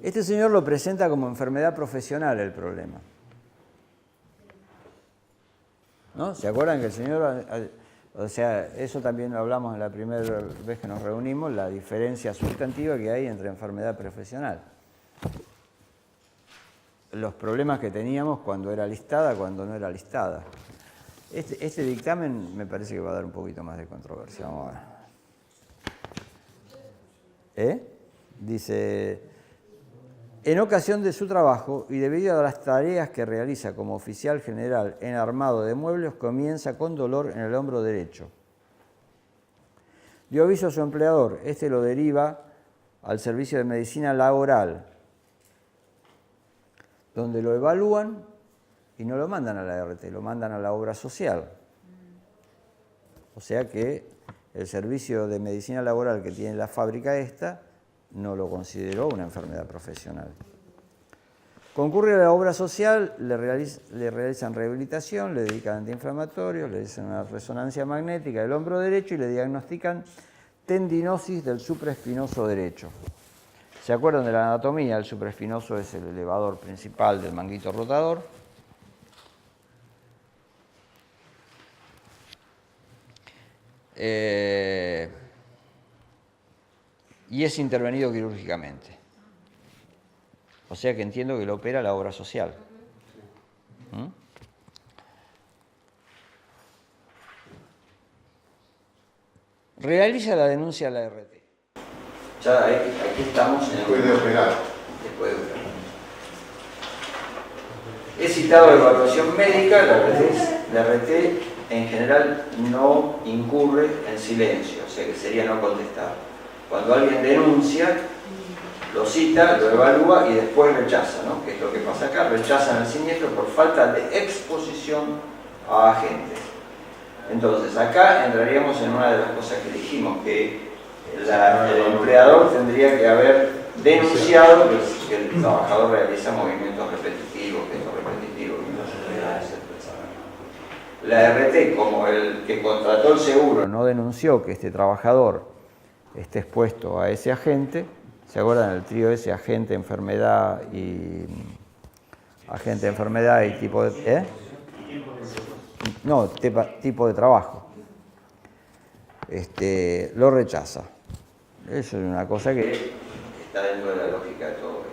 Este señor lo presenta como enfermedad profesional el problema. ¿No? ¿Se acuerdan que el señor, o sea, eso también lo hablamos en la primera vez que nos reunimos, la diferencia sustantiva que hay entre enfermedad profesional? Los problemas que teníamos cuando era listada, cuando no era listada. Este dictamen me parece que va a dar un poquito más de controversia. Vamos a ver. Dice, en ocasión de su trabajo y debido a las tareas que realiza como oficial general en armado de muebles, comienza con dolor en el hombro derecho. Dio aviso a su empleador, este lo deriva al servicio de medicina laboral, donde lo evalúan y no lo mandan a la RT, lo mandan a la obra social. O sea que el servicio de medicina laboral que tiene la fábrica esta no lo consideró una enfermedad profesional. Concurre a la obra social, le realizan rehabilitación, le dedican antiinflamatorios, le hacen una resonancia magnética del hombro derecho y le diagnostican tendinosis del supraespinoso derecho. ¿Se acuerdan de la anatomía? El supraespinoso es el elevador principal del manguito rotador. Y es intervenido quirúrgicamente. O sea que entiendo que lo opera la obra social. Realiza la denuncia a la RT. Ya aquí estamos en el... Después de operar. Después de operar. Es citado a evaluación médica, la RT en general no incurre en silencio, o sea que sería no contestar. Cuando alguien denuncia, lo cita, lo evalúa y después rechaza, ¿no? Que es lo que pasa acá, rechazan el siniestro por falta de exposición a agentes. Entonces, acá entraríamos en una de las cosas que dijimos, que el empleador tendría que haber denunciado que el trabajador realiza movimientos repetitivos, gestos repetitivos, La RT, como el que contrató el seguro, no denunció que este trabajador esté expuesto a ese agente. ¿Se acuerdan del trío ese? Agente, enfermedad y tipo de... No, tipo de trabajo. Lo rechaza. Eso es una cosa que está dentro de la lógica de todo esto.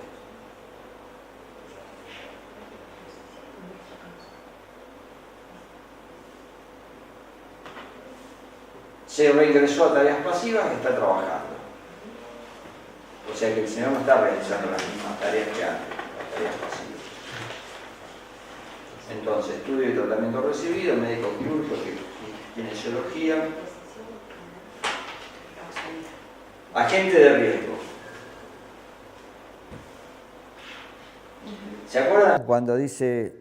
se reingresó a tareas pasivas y está trabajando. O sea que el señor no está realizando las mismas tareas que antes, las tareas pasivas. Entonces, estudio y tratamiento recibido, médico quirúrgico, kinesiología, agente de riesgo. ¿Se acuerdan cuando dice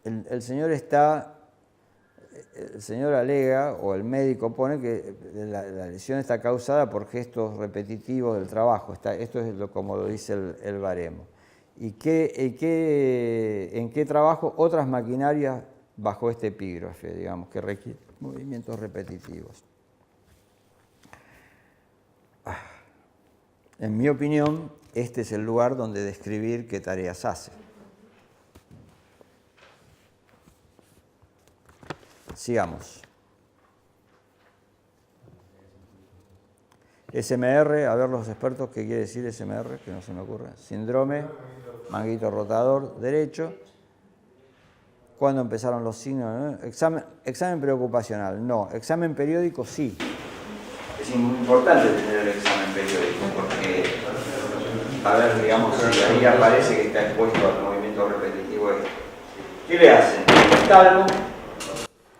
el señor alega, o el médico pone que la lesión está causada por gestos repetitivos del trabajo? Esto es como lo dice el baremo. ¿Y en qué trabajo otras maquinarias bajo este epígrafe, digamos, que requieren movimientos repetitivos? En mi opinión, este es el lugar donde describir qué tareas hace. Sigamos. SMR, a ver los expertos, ¿qué quiere decir SMR? Que no se me ocurre. Síndrome, manguito rotador derecho. ¿Cuándo empezaron los signos? Examen preocupacional, no. Examen periódico, sí. Es importante tener el examen periódico porque, a ver, digamos, si ahí aparece que está expuesto al movimiento repetitivo. ¿Qué le hacen? Talvo,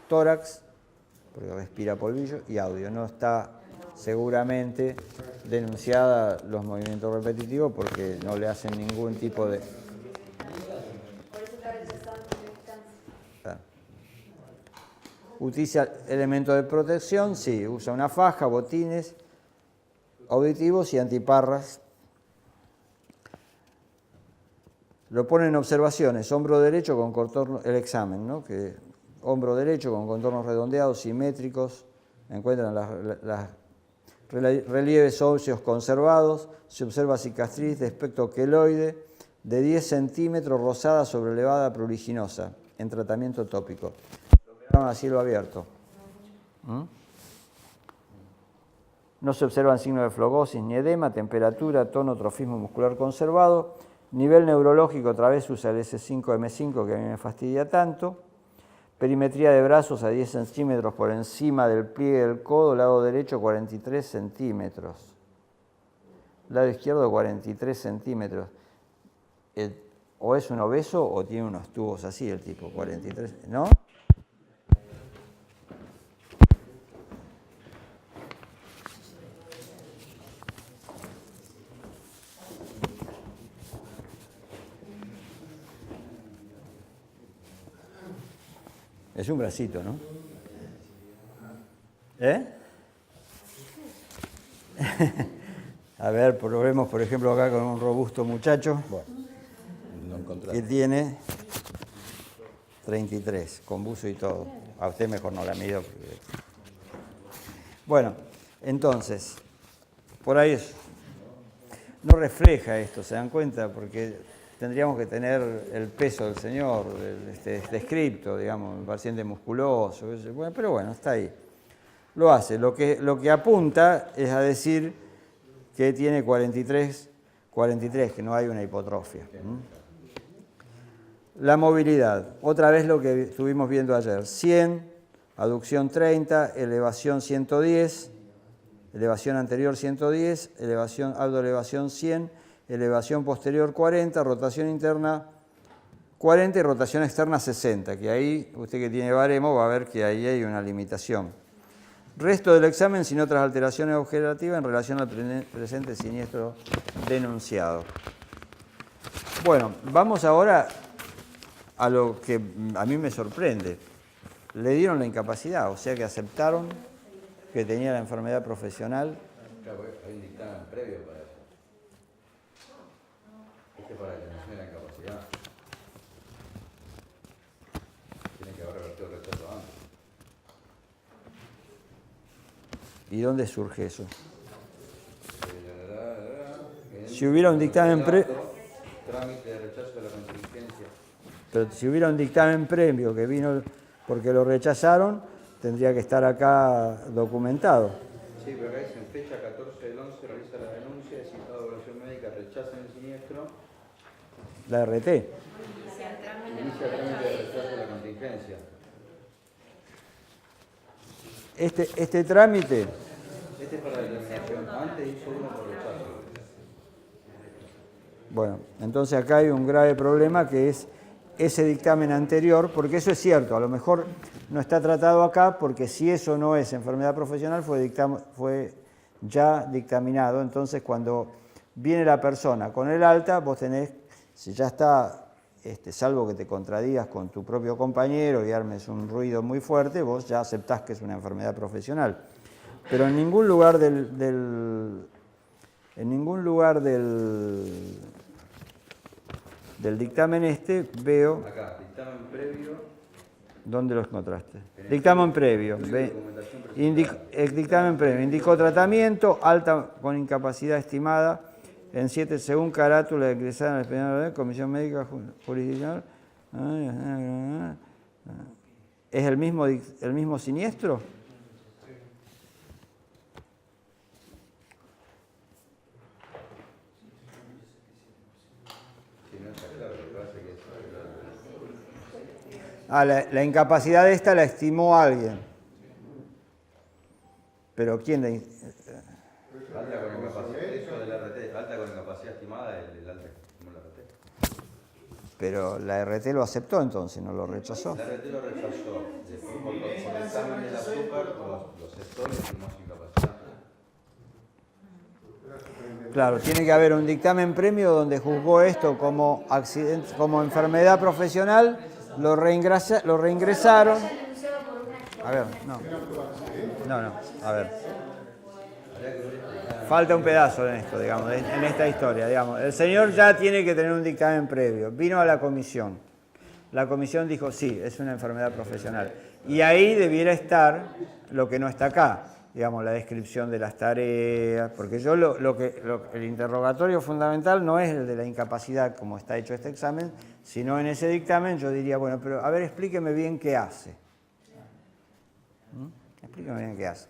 tórax, porque respira polvillo, y audio. No está seguramente denunciada los movimientos repetitivos porque no le hacen ningún tipo de... ¿Utiliza elementos de protección? Sí, usa una faja, botines auditivos y antiparras. Lo pone en observaciones, hombro derecho con contorno, el examen, ¿no? Que hombro derecho con contornos redondeados, simétricos, encuentran los relieves óseos conservados, se observa cicatriz de aspecto queloide de 10 centímetros rosada sobre elevada pruriginosa en tratamiento tópico. A cielo abierto. No se observan signos de flogosis ni edema, temperatura, tono, trofismo muscular conservado. Nivel neurológico, otra vez usa el S5M5 que a mí me fastidia tanto. Perimetría de brazos a 10 centímetros por encima del pliegue del codo, lado derecho 43 centímetros. Lado izquierdo 43 centímetros. O es un obeso o tiene unos tubos así el tipo, 43, ¿no? Es un bracito, ¿no? A ver, probemos, por ejemplo, acá con un robusto muchacho que tiene 33, con buzo y todo. A usted mejor no la mido. Bueno, entonces, por ahí no refleja esto, ¿se dan cuenta? Porque tendríamos que tener el peso del señor, descripto, digamos, un paciente musculoso, bueno, pero bueno, está ahí. Lo hace. Lo que apunta es a decir que tiene 43, que no hay una hipotrofia. La movilidad, otra vez lo que estuvimos viendo ayer, 100, aducción 30, elevación 110, elevación anterior 110, abdoelevación 100, elevación posterior 40, rotación interna 40 y rotación externa 60, que ahí, usted que tiene baremo va a ver que ahí hay una limitación. Resto del examen sin otras alteraciones objetivas en relación al presente siniestro denunciado. Bueno, vamos ahora a lo que a mí me sorprende. Le dieron la incapacidad, o sea que aceptaron que tenía la enfermedad profesional. Claro, hay un dictamen previo para eso. Para que no sea la incapacidad. Tiene que haber revertido el rechazo antes. ¿Y dónde surge eso? Si hubiera un dictamen previo. Trámite de rechazo de la contingencia. Pero si hubiera un dictamen previo que vino porque lo rechazaron, tendría que estar acá documentado. Sí, pero acá dice en fecha 14 del 11 realiza la denuncia, es citado de evaluación médica, rechazan el siniestro. La RT. Inicia el trámite de rechazo de la contingencia. este trámite... Este es para la determinación. Antes hizo uno por rechazo. Bueno, entonces acá hay un grave problema que es ese dictamen anterior, porque eso es cierto, a lo mejor no está tratado acá, porque si eso no es enfermedad profesional, fue ya dictaminado. Entonces, cuando viene la persona con el alta, vos tenés, si ya está, salvo que te contradigas con tu propio compañero y armes un ruido muy fuerte, vos ya aceptás que es una enfermedad profesional. Pero en ningún lugar del dictamen veo... Acá, dictamen previo. ¿Dónde lo encontraste? Dictamen previo. El dictamen previo indicó tratamiento, alta con incapacidad estimada en 7 según carátula de ingresar al expediente de comisión médica jurisdiccional. ¿Es el mismo siniestro? La incapacidad esta la estimó alguien. ¿Pero quién la Alta con incapacidad, eso del RT, alta con incapacidad estimada, el alta como el RT. Pero la RT lo aceptó entonces, no lo rechazó. La RT lo rechazó. Después, por el examen del azúcar, los sectores y más incapacidad. Claro, tiene que haber un dictamen premio donde juzgó esto como accidente, como enfermedad profesional, lo reingresaron. A ver, no, a ver. Falta un pedazo en esto, digamos, en esta historia, digamos. El señor ya tiene que tener un dictamen previo. Vino a la comisión. La comisión dijo, sí, es una enfermedad profesional. Y ahí debiera estar lo que no está acá, digamos, la descripción de las tareas, porque yo el interrogatorio fundamental no es el de la incapacidad como está hecho este examen, sino en ese dictamen yo diría, bueno, pero a ver, explíqueme bien qué hace. Explíqueme bien qué hace.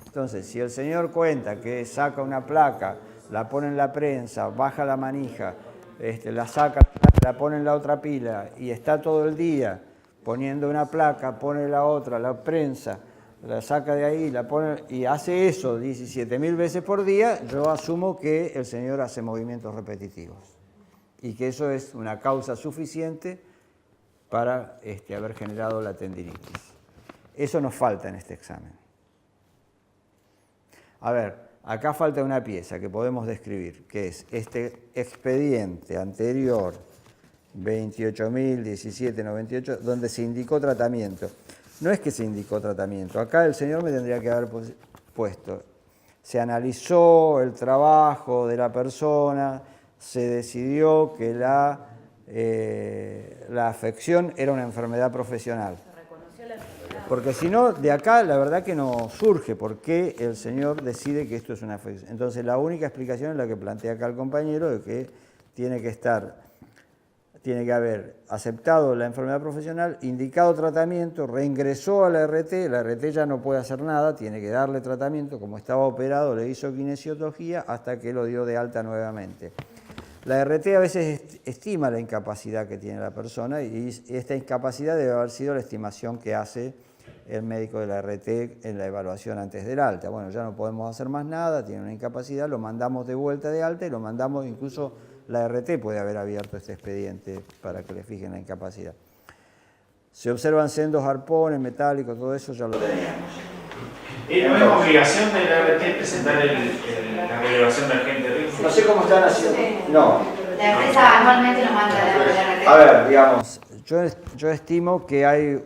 Entonces, si el señor cuenta que saca una placa, la pone en la prensa, baja la manija, la saca, la pone en la otra pila y está todo el día poniendo una placa, pone la otra, la prensa, la saca de ahí, la pone y hace eso 17.000 veces por día, yo asumo que el señor hace movimientos repetitivos y que eso es una causa suficiente para haber generado la tendinitis. Eso nos falta en este examen. A ver, acá falta una pieza que podemos describir, que es este expediente anterior 28.017.98, donde se indicó tratamiento. No es que se indicó tratamiento, acá el señor me tendría que haber puesto, se analizó el trabajo de la persona, se decidió que la afección era una enfermedad profesional. Porque si no, de acá la verdad que no surge por qué el señor decide que esto es una afección. Entonces la única explicación es la que plantea acá el compañero, de que tiene que haber aceptado la enfermedad profesional, indicado tratamiento, reingresó a la RT ya no puede hacer nada, tiene que darle tratamiento, como estaba operado, le hizo kinesiología hasta que lo dio de alta nuevamente. La RT a veces estima la incapacidad que tiene la persona y esta incapacidad debe haber sido la estimación que hace el médico de la RT en la evaluación antes del alta. Bueno, ya no podemos hacer más nada, tiene una incapacidad, lo mandamos de vuelta de alta y lo mandamos, incluso la RT puede haber abierto este expediente para que le fijen la incapacidad. Se observan sendos arpones metálicos, todo eso ya lo teníamos. ¿No es obligación de la RT presentar la relevación de agente de riesgo? No sé cómo están haciendo. No. La empresa anualmente lo manda a la RT. A ver, digamos, yo estimo que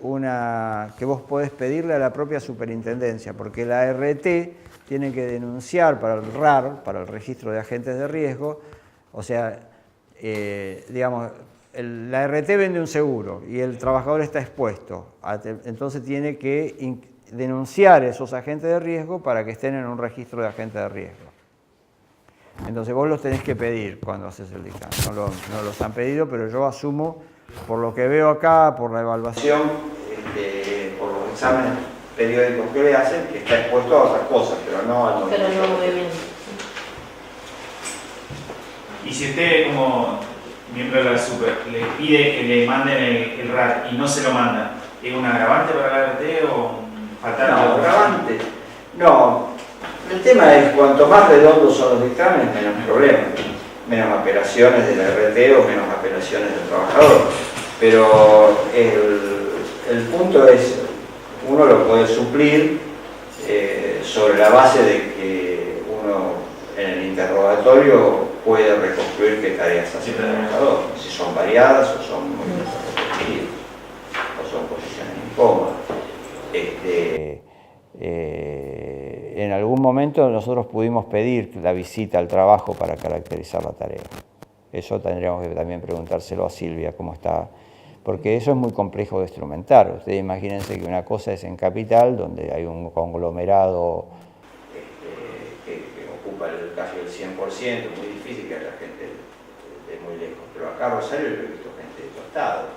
que vos podés pedirle a la propia superintendencia, porque la RT tiene que denunciar para el RAR, para el registro de agentes de riesgo, o sea, digamos, la RT vende un seguro y el trabajador está expuesto, entonces tiene que denunciar esos agentes de riesgo para que estén en un registro de agentes de riesgo. Entonces vos los tenés que pedir cuando haces el dictamen. No los han pedido, pero yo asumo, por lo que veo acá, por la evaluación, por los exámenes periódicos que le hacen, que está expuesto a otras cosas, pero no al movimiento. Pero no movimiento. Y si usted como miembro de la super le pide que le manden el RAR y no se lo manda, ¿es un agravante para la RT o agravante. No, el tema es cuanto más redondos son los dictámenes, menos problemas, menos apelaciones del RT o menos apelaciones del trabajador. Pero el punto es, uno lo puede suplir sobre la base de que uno en el interrogatorio puede reconstruir qué tareas hace el trabajador, si son variadas o son muy repetidas, o son posiciones incómodas. En algún momento nosotros pudimos pedir la visita al trabajo para caracterizar la tarea. Eso tendríamos que también preguntárselo a Silvia cómo está, porque eso es muy complejo de instrumentar. Ustedes imagínense que una cosa es en Capital, donde hay un conglomerado que ocupa casi el 100%, muy difícil que haya gente de muy lejos. Pero acá Rosario yo he visto gente de tu estado.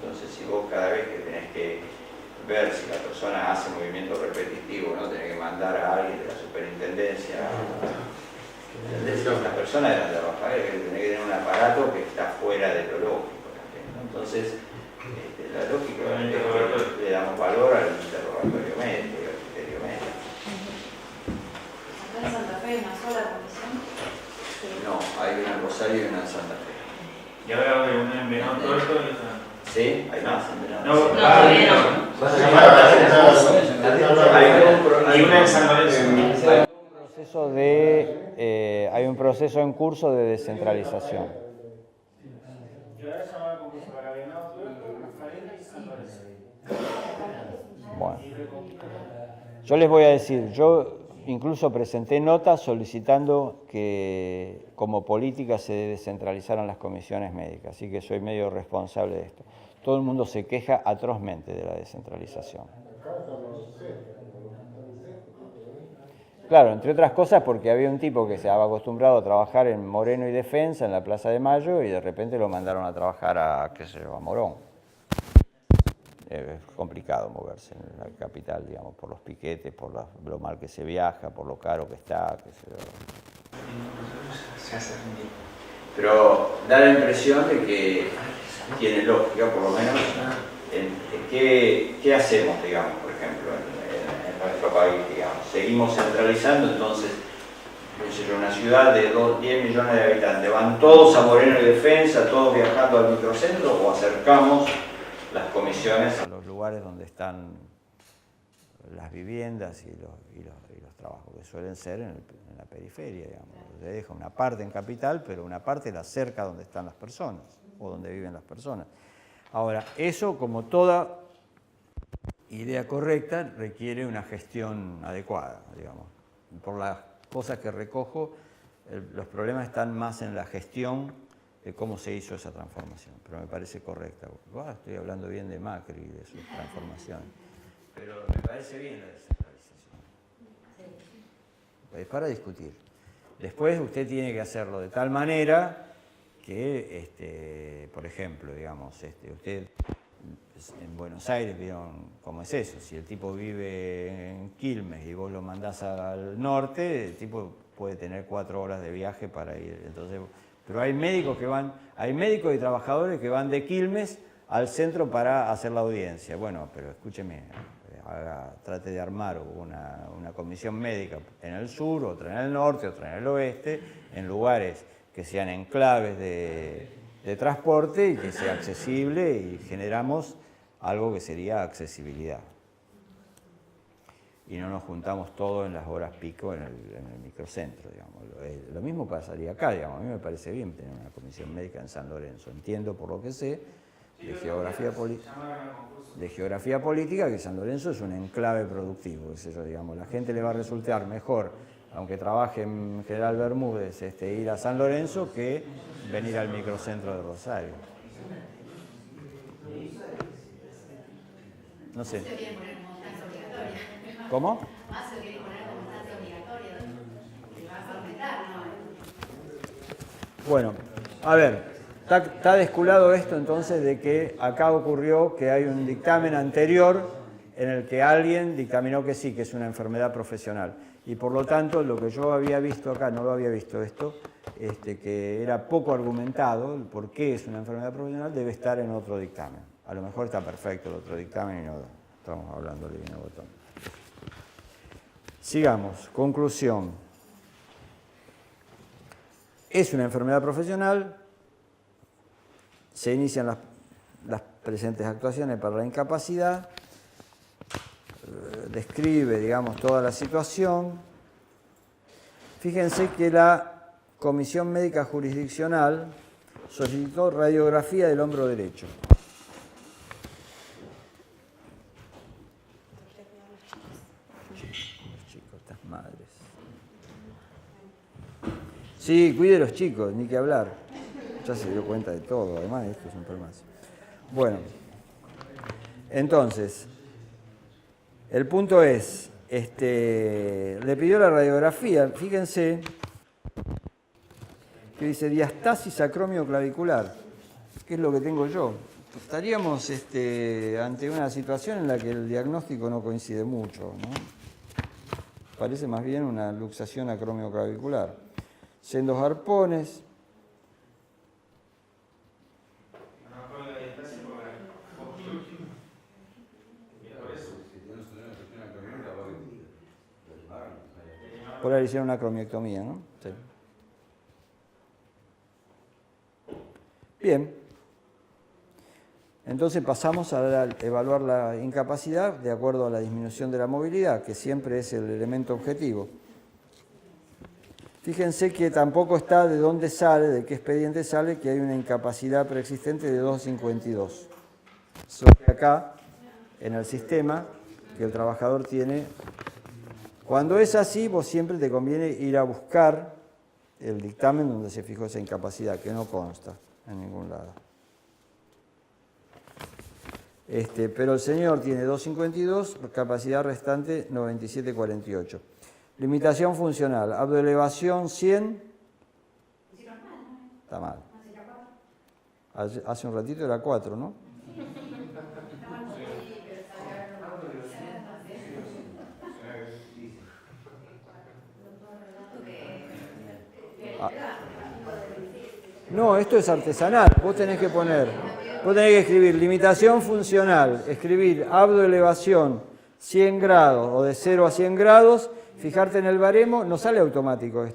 Entonces, si vos cada vez que tenés que ver si la persona hace movimiento repetitivo, ¿no? Tenés que mandar a alguien de la superintendencia. Las personas eran de Rafael, que tenés que tener un aparato que está fuera de lo lógico. Entonces, la lógica es que le damos valor al interrogatorio médico y al criterio médico. ¿Acá en Santa Fe hay una sola comisión? No, hay una en Rosario y una en Santa Fe. Y ahora hay una en Venado Tuerto y otra. ¿Sí? Hay más en Venado. No, todavía no. Y una en San Lorenzo. Hay un proceso en curso de descentralización. Bueno, yo les voy a decir, yo incluso presenté notas solicitando que como política se descentralizaran las comisiones médicas, así que soy medio responsable de esto. Todo el mundo se queja atrozmente de la descentralización. Claro, entre otras cosas porque había un tipo que se estaba acostumbrado a trabajar en Moreno y Defensa, en la Plaza de Mayo, y de repente lo mandaron a trabajar a, qué sé yo, a Morón. Es complicado moverse en la capital, digamos, por los piquetes, por lo mal que se viaja, por lo caro que está, qué sé yo. Pero da la impresión de que tiene lógica, por lo menos, ¿qué hacemos, digamos, por ejemplo, en nuestro país, digamos? Seguimos centralizando, entonces, una ciudad de 10 millones de habitantes, ¿van todos a Moreno y Defensa, todos viajando al microcentro, o acercamos las comisiones a los lugares donde están las viviendas y los trabajos, que suelen ser en la periferia, digamos? Se deja una parte en Capital, pero una parte la cerca donde están las personas, o donde viven las personas. Ahora, eso, como toda idea correcta, requiere una gestión adecuada, digamos. Por las cosas que recojo, los problemas están más en la gestión de cómo se hizo esa transformación, pero me parece correcta. Estoy hablando bien de Macri y de sus transformaciones, pero me parece bien la descentralización. Es para discutir. Después usted tiene que hacerlo de tal manera que, por ejemplo, digamos, usted en Buenos Aires vieron cómo es eso. Si el tipo vive en Quilmes y vos lo mandás al norte, el tipo puede tener 4 horas de viaje para ir. Entonces, pero hay médicos y trabajadores que van de Quilmes al centro para hacer la audiencia. Bueno, pero escúcheme, trate de armar una comisión médica en el sur, otra en el norte, otra en el oeste, en lugares que sean enclaves de transporte y que sea accesible, y generamos algo que sería accesibilidad. Y no nos juntamos todos en las horas pico en el microcentro, digamos. Lo mismo pasaría acá, digamos. A mí me parece bien tener una comisión médica en San Lorenzo. Entiendo, por lo que sé, de geografía política, que San Lorenzo es un enclave productivo, qué sé yo, digamos. La gente le va a resultar mejor, aunque trabaje en General Bermúdez, ir a San Lorenzo que venir al microcentro de Rosario. No sé. ¿Cómo? Bueno, a ver, está desculado esto entonces de que acá ocurrió que hay un dictamen anterior en el que alguien dictaminó que sí, que es una enfermedad profesional. Y por lo tanto, lo que yo había visto acá, no lo había visto esto, que era poco argumentado, el por qué es una enfermedad profesional, debe estar en otro dictamen. A lo mejor está perfecto el otro dictamen y no. estamos hablando de Divino Botón. Sigamos, conclusión. Es una enfermedad profesional, se inician las presentes actuaciones para la incapacidad, describe, digamos, toda la situación. Fíjense que la Comisión Médica Jurisdiccional solicitó radiografía del hombro derecho. Los chicos, estas madres. Sí, cuide a los chicos, ni que hablar. Ya se dio cuenta de todo, además esto es un permazo. Bueno, entonces, el punto es, le pidió la radiografía, fíjense, que dice diastasis acromioclavicular, que es lo que tengo yo. Estaríamos ante una situación en la que el diagnóstico no coincide mucho, ¿no? Parece más bien una luxación acromioclavicular. Sendos arpones. Por ahí hicieron una cromiectomía, ¿no? Sí. Bien. Entonces pasamos a evaluar la incapacidad de acuerdo a la disminución de la movilidad, que siempre es el elemento objetivo. Fíjense que tampoco está de dónde sale, de qué expediente sale, que hay una incapacidad preexistente de 2,52. Solo que acá, en el sistema, que el trabajador tiene. Cuando es así, vos siempre te conviene ir a buscar el dictamen donde se fijó esa incapacidad, que no consta en ningún lado. Pero el señor tiene 2,52, capacidad restante 97,48. Limitación funcional, abdoelevación 100. Está mal. Hace un ratito era 4, ¿no? No, esto es artesanal. Vos tenés que escribir limitación funcional, escribir abdoelevación 100 grados o de 0 a 100 grados, fijarte en el baremo, no sale automático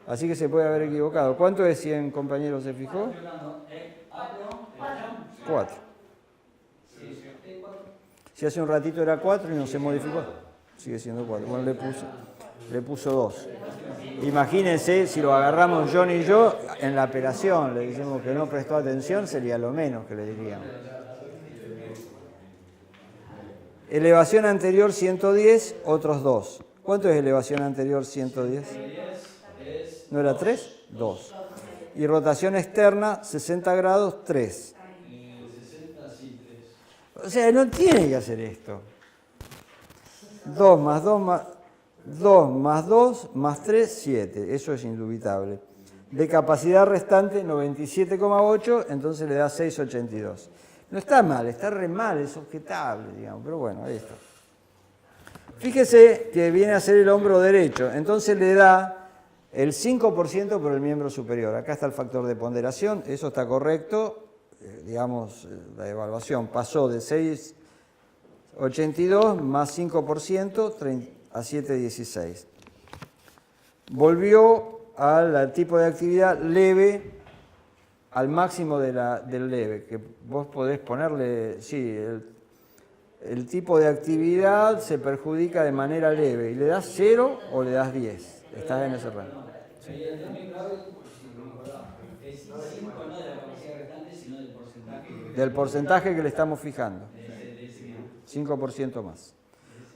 así que se puede haber equivocado. ¿Cuánto es 100, compañeros, se fijó? 4. Si hace un ratito era 4 y no se modificó, sigue siendo 4. Bueno, le puso 2. Imagínense si lo agarramos John y yo en la apelación, le decimos que no prestó atención, sería lo menos que le diríamos. Elevación anterior 110, otros 2. ¿Cuánto es elevación anterior 110? ¿No era 3? 2. Y rotación externa 60 grados, 3. O sea, no tiene que hacer esto. 2 más 2 más 3, 7. Eso es indubitable. De capacidad restante, 97,8, entonces le da 6,82. No está mal, está re mal, es objetable, digamos, pero bueno, ahí está. Fíjese que viene a ser el hombro derecho, entonces le da el 5% por el miembro superior. Acá está el factor de ponderación, eso está correcto, digamos, la evaluación pasó de 6,82 más 5%, a 7,16. Volvió al tipo de actividad leve, al máximo del leve, que vos podés ponerle, sí, el tipo de actividad se perjudica de manera leve, y le das 0 o le das 10, estás en ese rango. Sí. Del porcentaje que le estamos fijando, 5% más.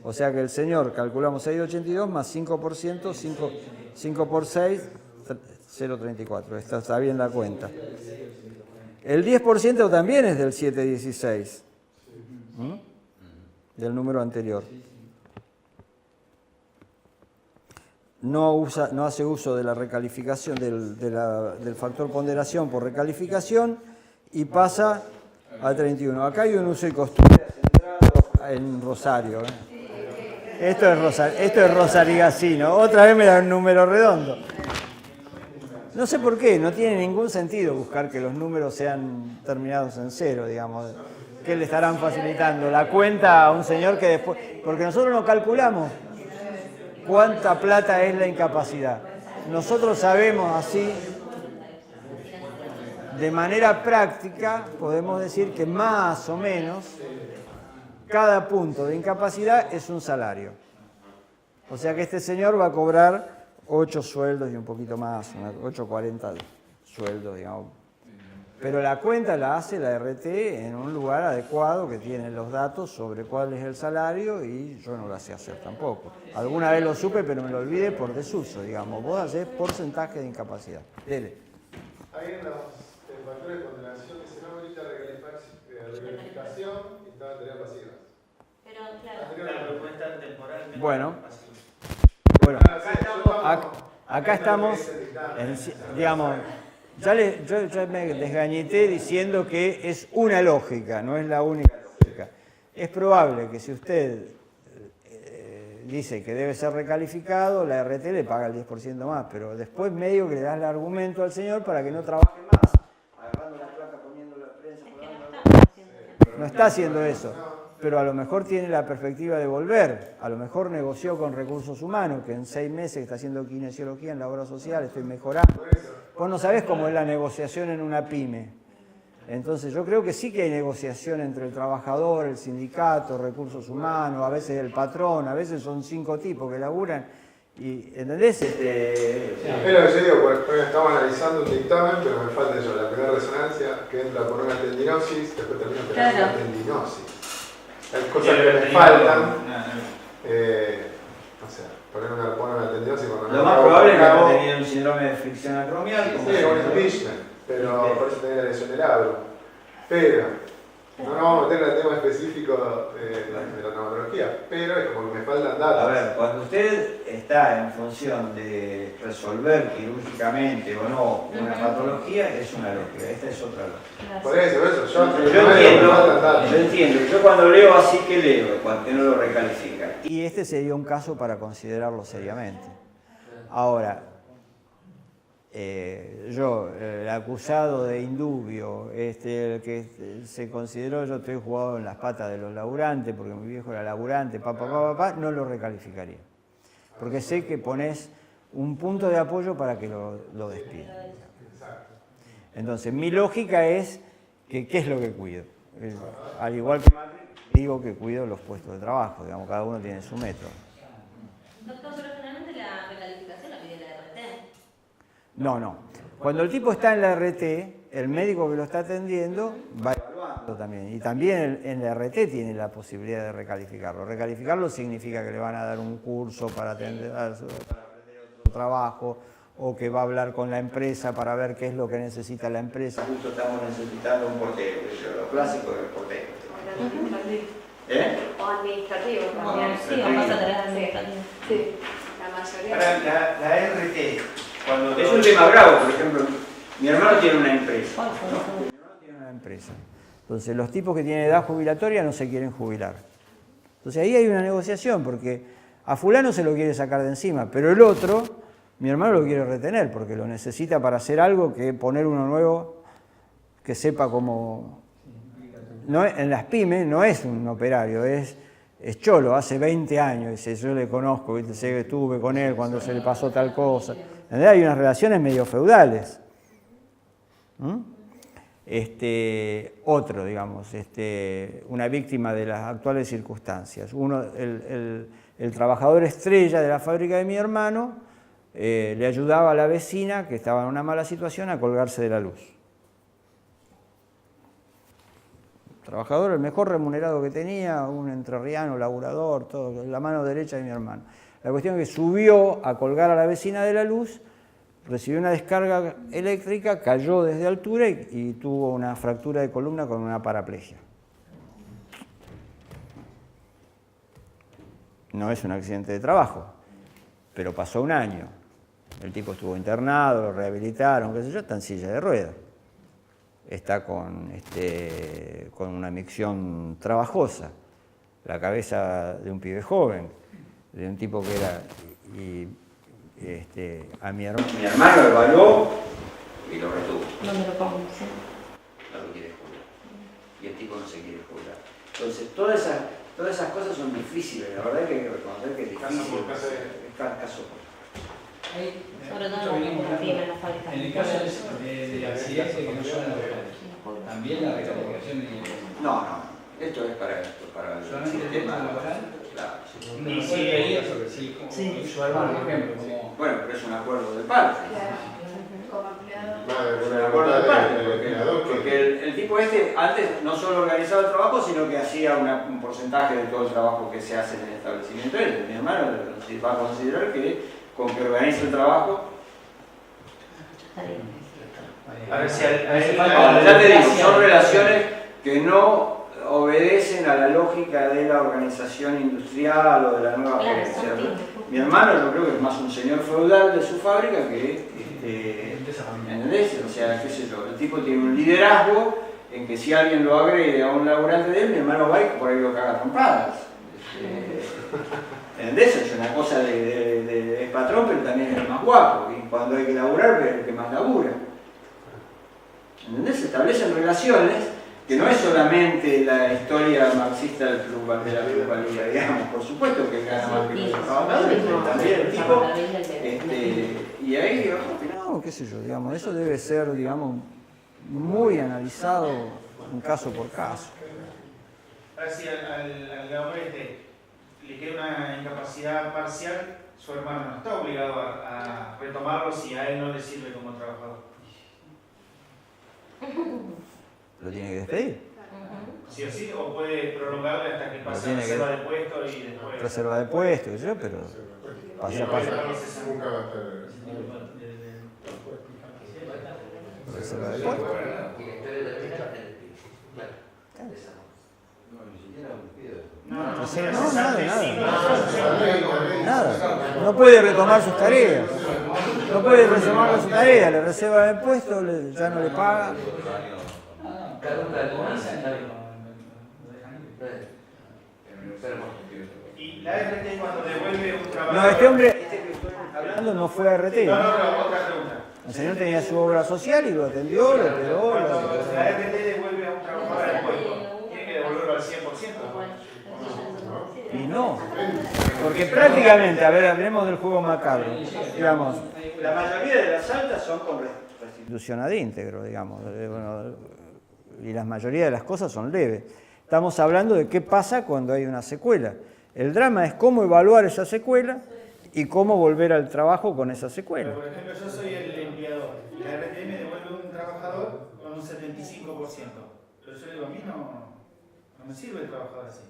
O sea que el señor, calculamos 6,82 más 5%, 5 por 6, 0,34. Está bien la cuenta. El 10% también es del 7,16, del número anterior. No hace uso de la recalificación, del factor ponderación por recalificación y pasa a 31. Acá hay un uso y costumbre centrado en Rosario. Esto es Rosarigacino. Otra vez me da un número redondo. No sé por qué, no tiene ningún sentido buscar que los números sean terminados en 0, digamos. ¿qué le estarán facilitando? La cuenta a un señor que después... Porque nosotros no calculamos cuánta plata es la incapacidad. Nosotros sabemos así, de manera práctica, podemos decir que más o menos cada punto de incapacidad es un salario. O sea que este señor va a cobrar 8 sueldos y un poquito más, 8,40 sueldos, digamos. Pero la cuenta la hace la RT en un lugar adecuado que tiene los datos sobre cuál es el salario y yo no lo sé hacer tampoco. Alguna vez lo supe, pero me lo olvidé por desuso, digamos. Vos hacés porcentaje de incapacidad. Dele. Hay unos factores de ponderación que se llaman ahorita recalificación y estaban tareas pasivas. Pero claro. La propuesta temporal. Bueno, acá estamos, digamos, yo me desgañité diciendo que es una lógica, no es la única lógica. Es probable que si usted dice que debe ser recalificado, la RT le paga el 10% más, pero después medio que le das el argumento al señor para que no trabaje más, agarrando la placa, poniendo la prensa, no está haciendo eso. Pero a lo mejor tiene la perspectiva de volver, a lo mejor negoció con recursos humanos, que en 6 meses está haciendo kinesiología en la obra social, estoy mejorando. Vos no sabés cómo es la negociación en una pyme. Entonces yo creo que sí que hay negociación entre el trabajador, el sindicato, recursos humanos, a veces el patrón, a veces son 5 tipos que laburan. Y, ¿entendés? Pero yo digo, porque estamos analizando un dictamen, pero me falta eso, la primera resonancia que entra por una tendinosis, después termina por una tendinosis. Hay cosas que me faltan. O sea, poner una tendinosis cuando lo más probable es que haya tenido un síndrome de fricción acromial. Sí, como un Fishman, pero por eso tenía la lesión del labro. Pero, no nos vamos a meter en el tema específico de la traumatología, pero es como que me faltan datos. A ver, cuando usted está en función de resolver quirúrgicamente o no una patología, es una lógica, esta es otra lógica. Por eso, yo entiendo. Yo cuando leo así que leo, cuando no lo recalifica. Y este sería un caso para considerarlo seriamente. Ahora, el acusado de indubio, el que se consideró, yo estoy jugado en las patas de los laburantes, porque mi viejo era laburante, no lo recalificaría. Porque sé que pones un punto de apoyo para que lo despidan. Entonces, mi lógica es que ¿qué es lo que cuido? Al igual que Macri, digo que cuido los puestos de trabajo, digamos, cada uno tiene su método. Doctor, pero finalmente la recalificación la pide la RT. No. Cuando el tipo está en la RT, el médico que lo está atendiendo va evaluando también. Y también en la RT tiene la posibilidad de recalificarlo. Recalificarlo significa que le van a dar un curso para aprender otro trabajo, o que va a hablar con la empresa para ver qué es lo que necesita la empresa. Justo estamos necesitando un portero, lo clásico del portero. O administrativo también. Sí, vamos a tener administrativo. Sí, la mayoría. Para la RT, cuando es un tema bravo, por ejemplo, mi hermano tiene una empresa. Mi hermano tiene una empresa. Entonces, los tipos que tienen edad jubilatoria no se quieren jubilar. Entonces, ahí hay una negociación, porque a fulano se lo quiere sacar de encima, pero el otro, mi hermano lo quiere retener, porque lo necesita para hacer algo que poner uno nuevo que sepa cómo... No, en las pymes no es un operario, es cholo, hace 20 años, dice, yo le conozco, ¿viste? Sé que estuve con él cuando se le pasó tal cosa. ¿Entendés? Hay unas relaciones medio feudales. Otro, digamos, una víctima de las actuales circunstancias. El trabajador estrella de la fábrica de mi hermano le ayudaba a la vecina, que estaba en una mala situación, a colgarse de la luz. Trabajador, el mejor remunerado que tenía, un entrerriano, laburador, todo, la mano derecha de mi hermano. La cuestión es que subió a colgar a la vecina de la luz, recibió una descarga eléctrica, cayó desde altura y tuvo una fractura de columna con una paraplegia. No es un accidente de trabajo, pero pasó un año. El tipo estuvo internado, lo rehabilitaron, qué sé yo, está en silla de ruedas. Está con una micción trabajosa, la cabeza de un pibe joven, de un tipo que era... a mi hermano lo evaluó y lo retuvo. ¿Dónde lo pongo? Sí. No lo quiere jubilar. Y el tipo no se quiere jubilar. Entonces, todas esas cosas son difíciles, la verdad que hay que reconocer que es difícil. Caso por Sobre todo en las fábricas. En el caso de accidentes que no son laborales, también la recalificación de No, esto es para el sistema laboral. Claro. Y si su hermano, por ejemplo, bueno, pero es un acuerdo de parte. Es un acuerdo de parte, porque el tipo este antes no solo organizaba el trabajo, sino que hacía un porcentaje de todo el trabajo que se hace en el establecimiento. Mi hermano va a considerar que con que organice el trabajo. A ver si ya te digo, son relaciones que no obedecen a la lógica de la organización industrial o de la nueva gerencia. Mi hermano yo creo que es más un señor feudal de su fábrica que ¿entendés? O sea, qué sé yo, el tipo tiene un liderazgo en que si alguien lo agrede a un laburante de él, mi hermano va y por ahí lo caga a trompadas. ¿Entendés? Es una cosa es patrón, pero también es el más guapo. Y cuando hay que laburar, es el que más labura. ¿Entendés? Se establecen relaciones que no es solamente la historia marxista de la plusvalía, digamos. Por supuesto que gana más que los trabajadores, pero también el tipo. Y ahí, digamos. No, qué sé yo, digamos, eso debe ser, digamos, muy analizado un caso por caso. A ver si al gabarete le queda una incapacidad parcial, su hermano no está obligado a retomarlo si a él no le sirve como trabajador. Lo tiene que despedir. Sí o sí, o puede prolongarle hasta que pase reserva de puesto y después. Reserva de puesto, qué sé yo, pero pasa. Nunca va a estar. Reserva de puesto. Nada. No puede retomar sus tareas. No puede retomar sus tareas. Le reserva el puesto, ya no le paga. Y la RT cuando devuelve un trabajo. No, este hombre que estoy hablando no fue a RT. No, otra pregunta. El señor tenía su obra social y lo atendió, lo operó. Cuando la RT devuelve a un trabajador al puesto, ¿tiene que devolverlo al 100%? Y no, porque prácticamente, a ver, hablemos del juego macabro, digamos, La mayoría de las altas son con restitución ad íntegro, digamos, y la mayoría de las cosas son leves. Estamos hablando de qué pasa cuando hay una secuela. El drama es cómo evaluar esa secuela y cómo volver al trabajo con esa secuela. Por ejemplo, yo soy el empleador y la RT me devuelve un trabajador con un 75%. Pero yo digo, a mí no me sirve el trabajador así.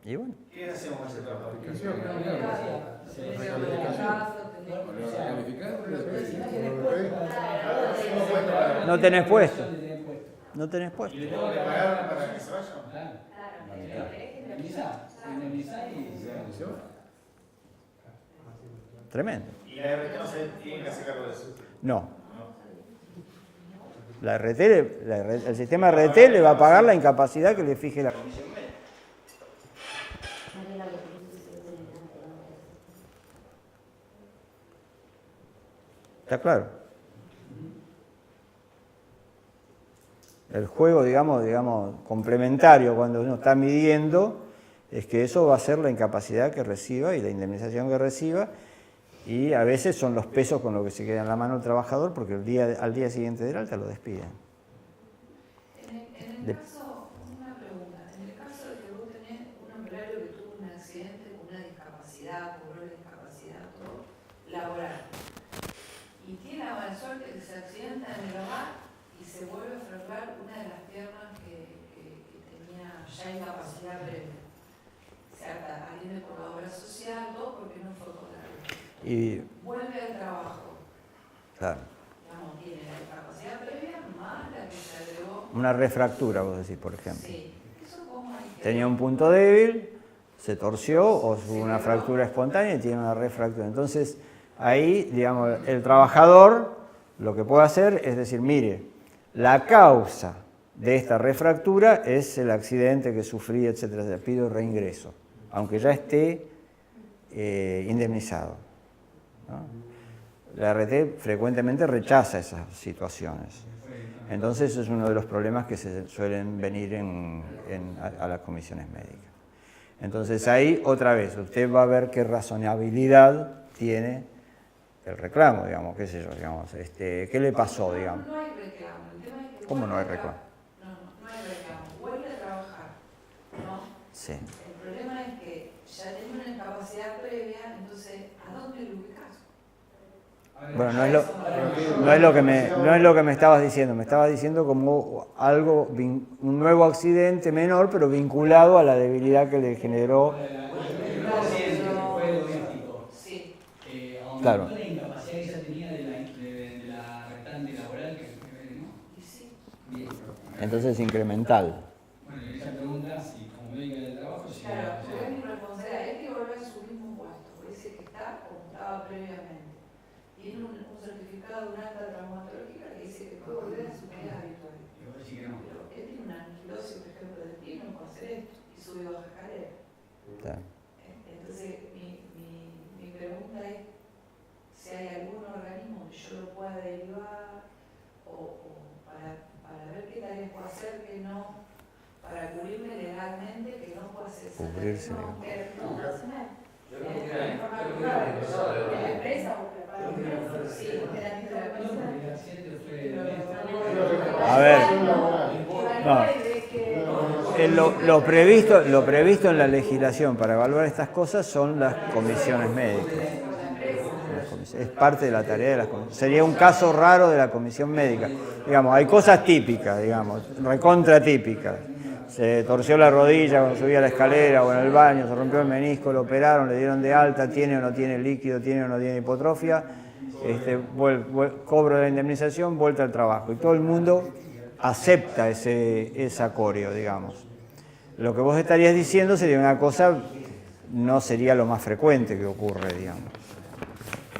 Y bueno. ¿Qué hacemos con ese trabajador? No tenés puesto. No tenés puesto. ¿Y le tengo que pagar para que se vaya? Tremendo. ¿Y la RT no se tiene que hacer cargo de eso? No. El sistema RT le va a pagar la incapacidad que le fije la comisión médica. ¿Está claro? El juego, digamos, complementario cuando uno está midiendo es que eso va a ser la incapacidad que reciba y la indemnización que reciba, y a veces son los pesos con los que se queda en la mano el trabajador porque al día siguiente del alta lo despiden. En el caso, una pregunta, en el caso de que vos tenés un empleado que tuvo un accidente con una discapacidad, cobró la discapacidad, todo, laboral, y tiene la mala suerte que se accidenta en el hogar y se vuelve a fracturar una de las piernas que tenía ya incapacidad previa. Se atiende por la obra social, todo porque no fue con la Y vuelve al trabajo. claro. Digamos, tiene la discapacidad previa más la que se agregó. Una refractura, vos decís, por ejemplo. Sí. Eso como hay que... Tenía un punto débil, se torció o hubo una fractura espontánea y tiene una refractura. Entonces, ahí, digamos, el trabajador lo que puede hacer es decir, mire, la causa de esta refractura es el accidente que sufrí, etcétera, pido reingreso, aunque ya esté indemnizado, ¿no? La RT frecuentemente rechaza esas situaciones. Entonces es uno de los problemas que se suelen venir a las comisiones médicas. Entonces ahí, otra vez, usted va a ver qué razonabilidad tiene el reclamo, digamos, qué sé yo, digamos, ¿qué le pasó, digamos? No hay reclamo, el tema es que... ¿Cómo no hay reclamo? No hay reclamo, vuelve a trabajar, ¿no? Sí. El problema es que ya tiene una incapacidad previa, entonces, ¿a dónde lo ubicas? Bueno, no es lo que me estabas diciendo. Me estabas diciendo como algo, un nuevo accidente menor, pero vinculado a la debilidad que le generó. Fue doméstico. Sí. Claro. La incapacidad que ya tenía de la restante laboral que ¿no? Sí. Bien. Entonces es incremental. Bueno, ella pregunta si como médica del trabajo, si Claro, porque es mi responsabilidad, es que volver a su mismo puesto, dice que está como estaba previamente. Tiene un certificado de una alta traumatológica que dice que puede volver a sus medidas habituales. Pero él tiene una aniquilosis, por ejemplo, del pie, no puede hacer esto, y sube baja escalera. Claro. Entonces, mi pregunta es si hay algún organismo que yo lo pueda derivar o para ver qué tareas puedo hacer que no, para cubrirme legalmente, que no pueda hacer esa tarea. Cubrirse. No, que no puedo hacer. A ver, no. Lo previsto en la legislación para evaluar estas cosas son las comisiones médicas. Es parte de la tarea de las comisiones. Sería un caso raro de la comisión médica. Digamos, hay cosas típicas, digamos, recontra típicas. Se torció la rodilla cuando subía a la escalera o en el baño, se rompió el menisco, lo operaron, le dieron de alta, tiene o no tiene líquido, tiene o no tiene hipotrofia, cobro de la indemnización, vuelta al trabajo. Y todo el mundo acepta esa coreo, digamos. Lo que vos estarías diciendo sería una cosa, no sería lo más frecuente que ocurre, digamos.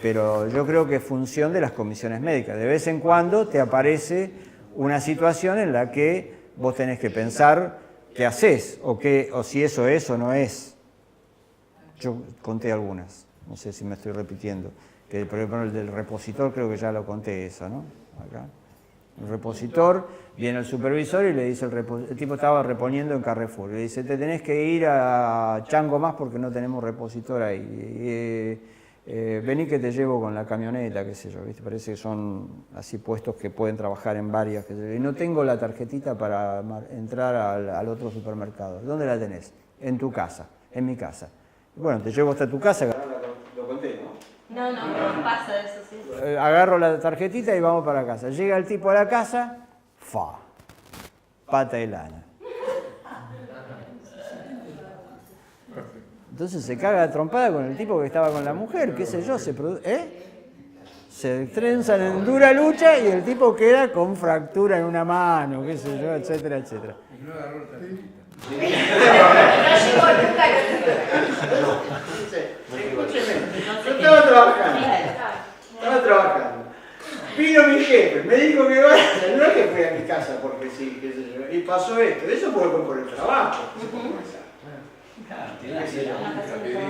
Pero yo creo que es función de las comisiones médicas. De vez en cuando te aparece una situación en la que vos tenés que pensar qué haces o si eso es o no es. Yo conté algunas, no sé si me estoy repitiendo. Que, por ejemplo, el del repositor creo que ya lo conté eso, ¿no? Acá. El repositor, viene el supervisor y le dice, el tipo estaba reponiendo en Carrefour, le dice, te tenés que ir a Chango Más porque no tenemos repositor ahí. Vení que te llevo con la camioneta, qué sé yo, ¿viste? Parece que son así puestos que pueden trabajar en varias, qué sé yo. Y no tengo la tarjetita para entrar al otro supermercado. ¿Dónde la tenés? En tu casa, en mi casa. Bueno, te llevo hasta tu casa. Lo conté, ¿no? No pasa eso, sí. Agarro la tarjetita y vamos para casa. Llega el tipo a la casa, pata de lana. Entonces se caga a trompada con el tipo que estaba con la mujer, qué sé yo, se trenzan en dura lucha y el tipo queda con fractura en una mano, qué sé yo, etcétera, etcétera. Y no agarró la tarjetita. Yo estaba trabajando. Vino mi jefe, me dijo que vaya, no es que fui a mi casa porque sí, qué sé yo, y pasó esto, eso fue por el trabajo.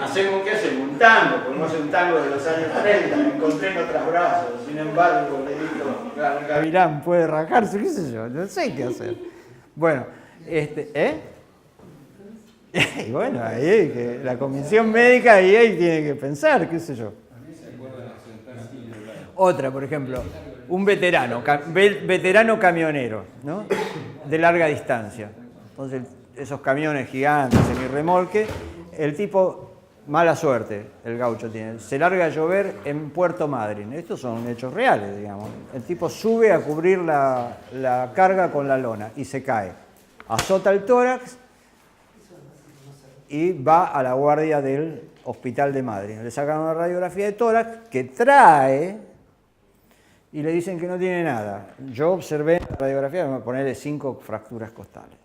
Hacemos un tango, podemos hacer un tango de los años 30, me encontré en otros brazos, sin embargo, le digo, Gavilán puede rajarse, qué sé yo, no sé qué hacer. Bueno, y bueno, ahí que la comisión médica ahí tiene que pensar, qué sé yo. Otra, por ejemplo, un veterano camionero, ¿no? De larga distancia. Entonces, esos camiones gigantes, semirremolque, el tipo, mala suerte, el gaucho tiene, se larga a llover en Puerto Madryn. Estos son hechos reales, digamos. El tipo sube a cubrir la carga con la lona y se cae. Azota el tórax y va a la guardia del hospital de Madryn. Le sacan una radiografía de tórax que trae y le dicen que no tiene nada. Yo observé en la radiografía, me voy a ponerle 5 fracturas costales.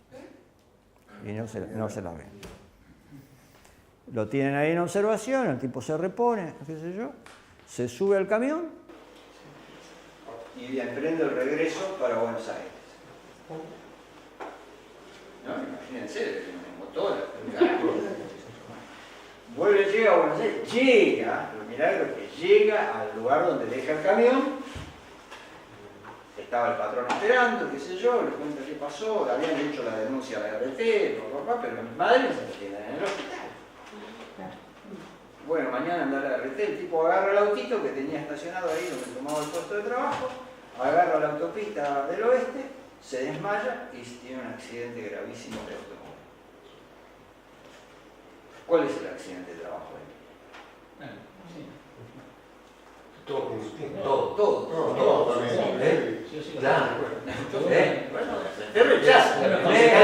Y no se la ven. Lo tienen ahí en observación, el tipo se repone, qué sé yo, se sube al camión y emprende el regreso para Buenos Aires. No, imagínense, en motor. Vuelve, llega a Buenos Aires, llega, milagro que llega al lugar donde deja el camión, estaba el patrón esperando, qué sé yo, le cuenta qué pasó, habían hecho la denuncia a la RT, pero mi madre se queda en el hospital. Bueno, mañana anda a la RT, el tipo agarra el autito que tenía estacionado ahí donde tomaba el puesto de trabajo, agarra la autopista del oeste, se desmaya y tiene un accidente gravísimo de automóvil. ¿Cuál es el accidente de trabajo ahí? Todo. Claro. Bueno, te rechaza.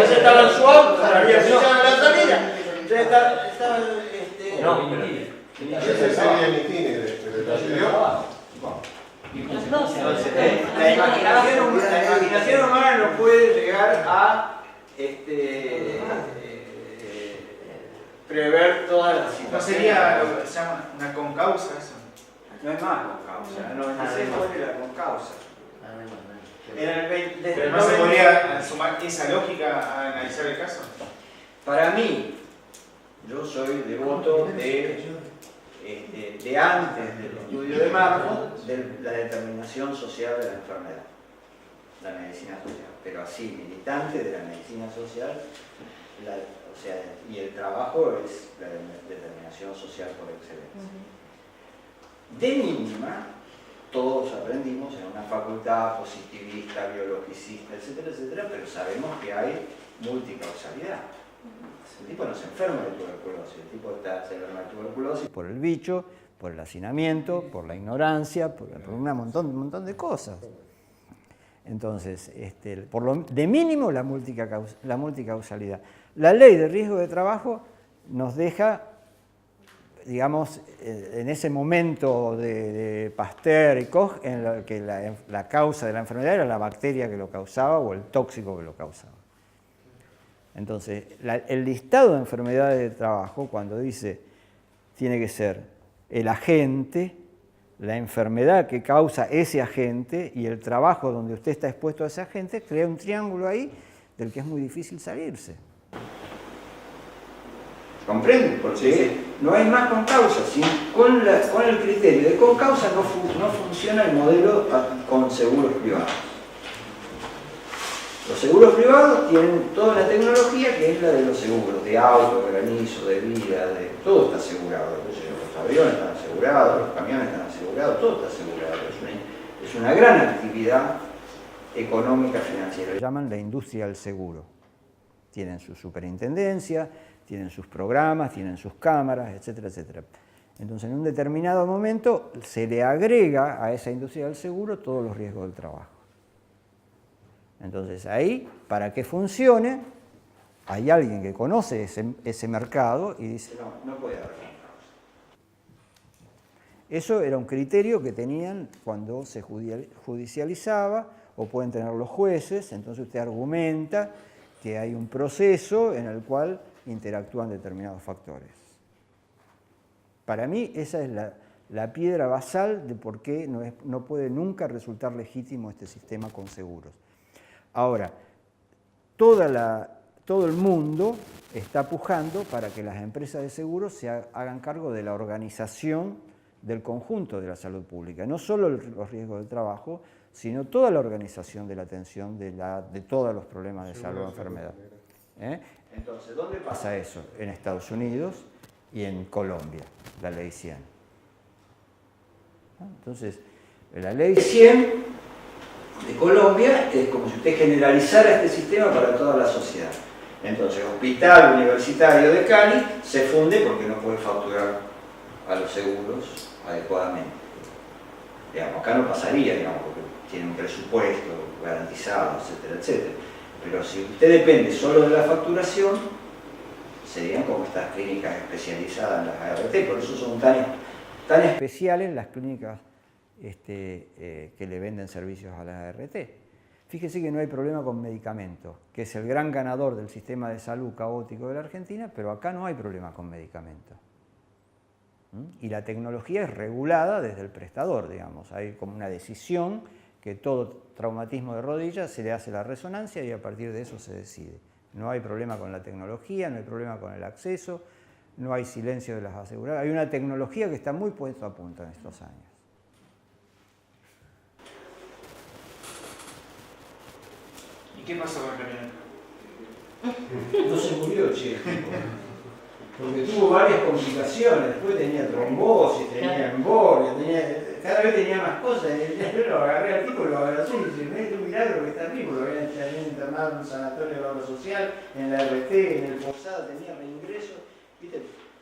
Se estaba en su auto, se había echado en la salida. Ya estaba No, pero ese sería el itinerario la imaginación humana no puede llegar a prever todas las situaciones. ¿No sería lo que se llama una concausa eso? No es más concausa, no es fue la concausa. Pero no se podría sumar esa lógica a analizar el caso. Para mí, yo soy devoto de antes del estudio de Marmo, de la determinación social de la enfermedad, la medicina social, pero así, militante de la medicina social, y el trabajo es la determinación social por excelencia. De mínima, todos aprendimos en una facultad positivista, biologicista, etcétera, pero sabemos que hay multicausalidad. El tipo no se enferma de tuberculosis, el tipo se enferma de tuberculosis por el bicho, por el hacinamiento, por la ignorancia, por un montón de cosas. Entonces, de mínimo la multicausalidad. La ley de riesgo de trabajo nos deja, digamos, en ese momento de Pasteur y Koch, en el que la causa de la enfermedad era la bacteria que lo causaba o el tóxico que lo causaba. Entonces, el listado de enfermedades de trabajo, cuando dice, tiene que ser el agente, la enfermedad que causa ese agente y el trabajo donde usted está expuesto a ese agente, crea un triángulo ahí del que es muy difícil salirse. ¿Comprenden? Porque no hay más con causa. Con el criterio de con causa no funciona el modelo con seguros privados. Los seguros privados tienen toda la tecnología que es la de los seguros, de auto, de granizo, de vida, todo está asegurado. Los aviones están asegurados, los camiones están asegurados, todo está asegurado. Es una gran actividad económica financiera. Lo llaman la industria del seguro. Tienen su superintendencia, tienen sus programas, tienen sus cámaras, etcétera, etcétera. Entonces, en un determinado momento se le agrega a esa industria del seguro todos los riesgos del trabajo. Entonces, ahí, para que funcione, hay alguien que conoce ese mercado y dice... No puede haber causa. Eso era un criterio que tenían cuando se judicializaba, o pueden tener los jueces, entonces usted argumenta que hay un proceso en el cual interactúan determinados factores. Para mí esa es la piedra basal de por qué no puede nunca resultar legítimo este sistema con seguros. Ahora, todo el mundo está pujando para que las empresas de seguros se hagan cargo de la organización del conjunto de la salud pública, no solo los riesgos del trabajo, sino toda la organización de la atención de todos los problemas de salud o enfermedad. Entonces, ¿dónde pasa eso? En Estados Unidos y en Colombia, la ley 100. Entonces, la ley 100 de Colombia es como si usted generalizara este sistema para toda la sociedad. Entonces, Hospital Universitario de Cali se funde porque no puede facturar a los seguros adecuadamente. Digamos, acá no pasaría, digamos, porque tiene un presupuesto garantizado, etcétera, etcétera. Pero si usted depende solo de la facturación, serían como estas clínicas especializadas en las ART, por eso son tan especiales las clínicas que le venden servicios a las ART. Fíjese que no hay problema con medicamentos, que es el gran ganador del sistema de salud caótico de la Argentina, pero acá no hay problema con medicamentos. Y la tecnología es regulada desde el prestador, digamos. Hay como una decisión que todo traumatismo de rodilla se le hace la resonancia y a partir de eso se decide. No hay problema con la tecnología, no hay problema con el acceso, no hay silencio de las aseguradoras. Hay una tecnología que está muy puesta a punto en estos años. ¿Y qué pasó con la camioneta? No se murió, che. Porque tuvo varias complicaciones, después tenía trombosis, tenía embolia, cada vez tenía más cosas. Yo lo agarré al tipo, lo abracé y dije, es un milagro que está vivo. Lo habían internado en un sanatorio de obra social, en la RT, en el Posada, tenía reingreso. ¿Viste?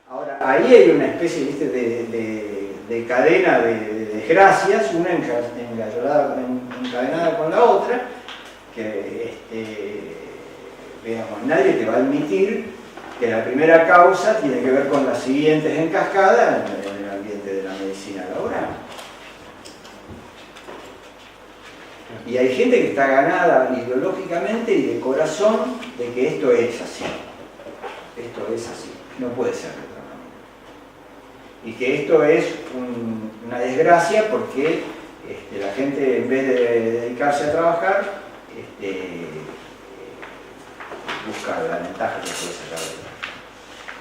Ahora, ahí hay una especie, ¿viste? de cadena de desgracias, una encadenada con la otra, que digamos, nadie te va a admitir que la primera causa tiene que ver con las siguientes en cascada en el ambiente de la medicina laboral. Y hay gente que está ganada ideológicamente y de corazón de que esto es así. Esto es así, no puede ser de otra manera. Y que esto es una desgracia porque la gente, en vez de dedicarse a trabajar, busca la ventaja que puede sacar de él.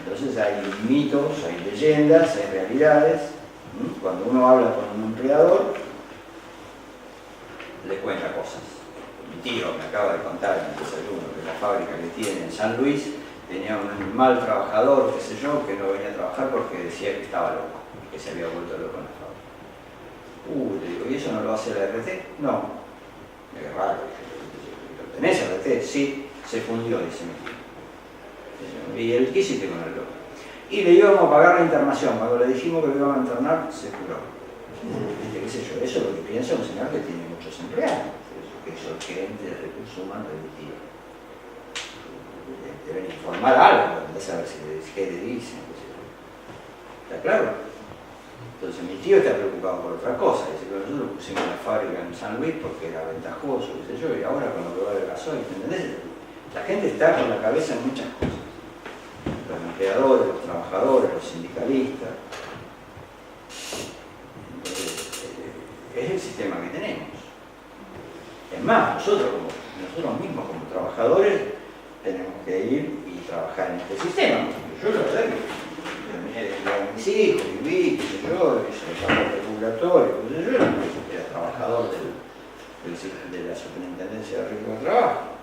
Entonces hay mitos, hay leyendas, hay realidades. Cuando uno habla con un empleador, le cuenta cosas. Mi tío me acaba de contar en el desayuno que la fábrica que tiene en San Luis tenía un mal trabajador, qué sé yo, que no venía a trabajar porque decía que estaba loco, que se había vuelto loco en la fábrica. Le digo, ¿y eso no lo hace la RT? No. Es raro. ¿Lo tenés RT? Sí. Se fundió, dice mi tío. ¿Y él qué hiciste con el loco? Y le íbamos a pagar la internación. Cuando le dijimos que lo íbamos a internar, se curó. ¿Viste? ¿Qué sé yo? Eso es lo que piensa un señor que tiene muchos empleados. Que es el gerente de recursos humanos de mi tío. Deben informar algo, a saber qué le dicen. ¿Está claro? Entonces mi tío está preocupado por otra cosa. Dice que nosotros pusimos la fábrica en San Luis porque era ventajoso, qué sé yo, y ahora con lo que va del gasoil, ¿entendés? La gente está con la cabeza en muchas cosas. Los empleadores, los trabajadores, los sindicalistas. Entonces, es el sistema que tenemos. Es más, nosotros mismos como trabajadores tenemos que ir y trabajar en este sistema. Yo la verdad que terminé de criar a mis hijos, viví, qué sé yo, hice el trabajo regulatorio, qué sé yo, era trabajador de la Superintendencia de Riesgo de Trabajo.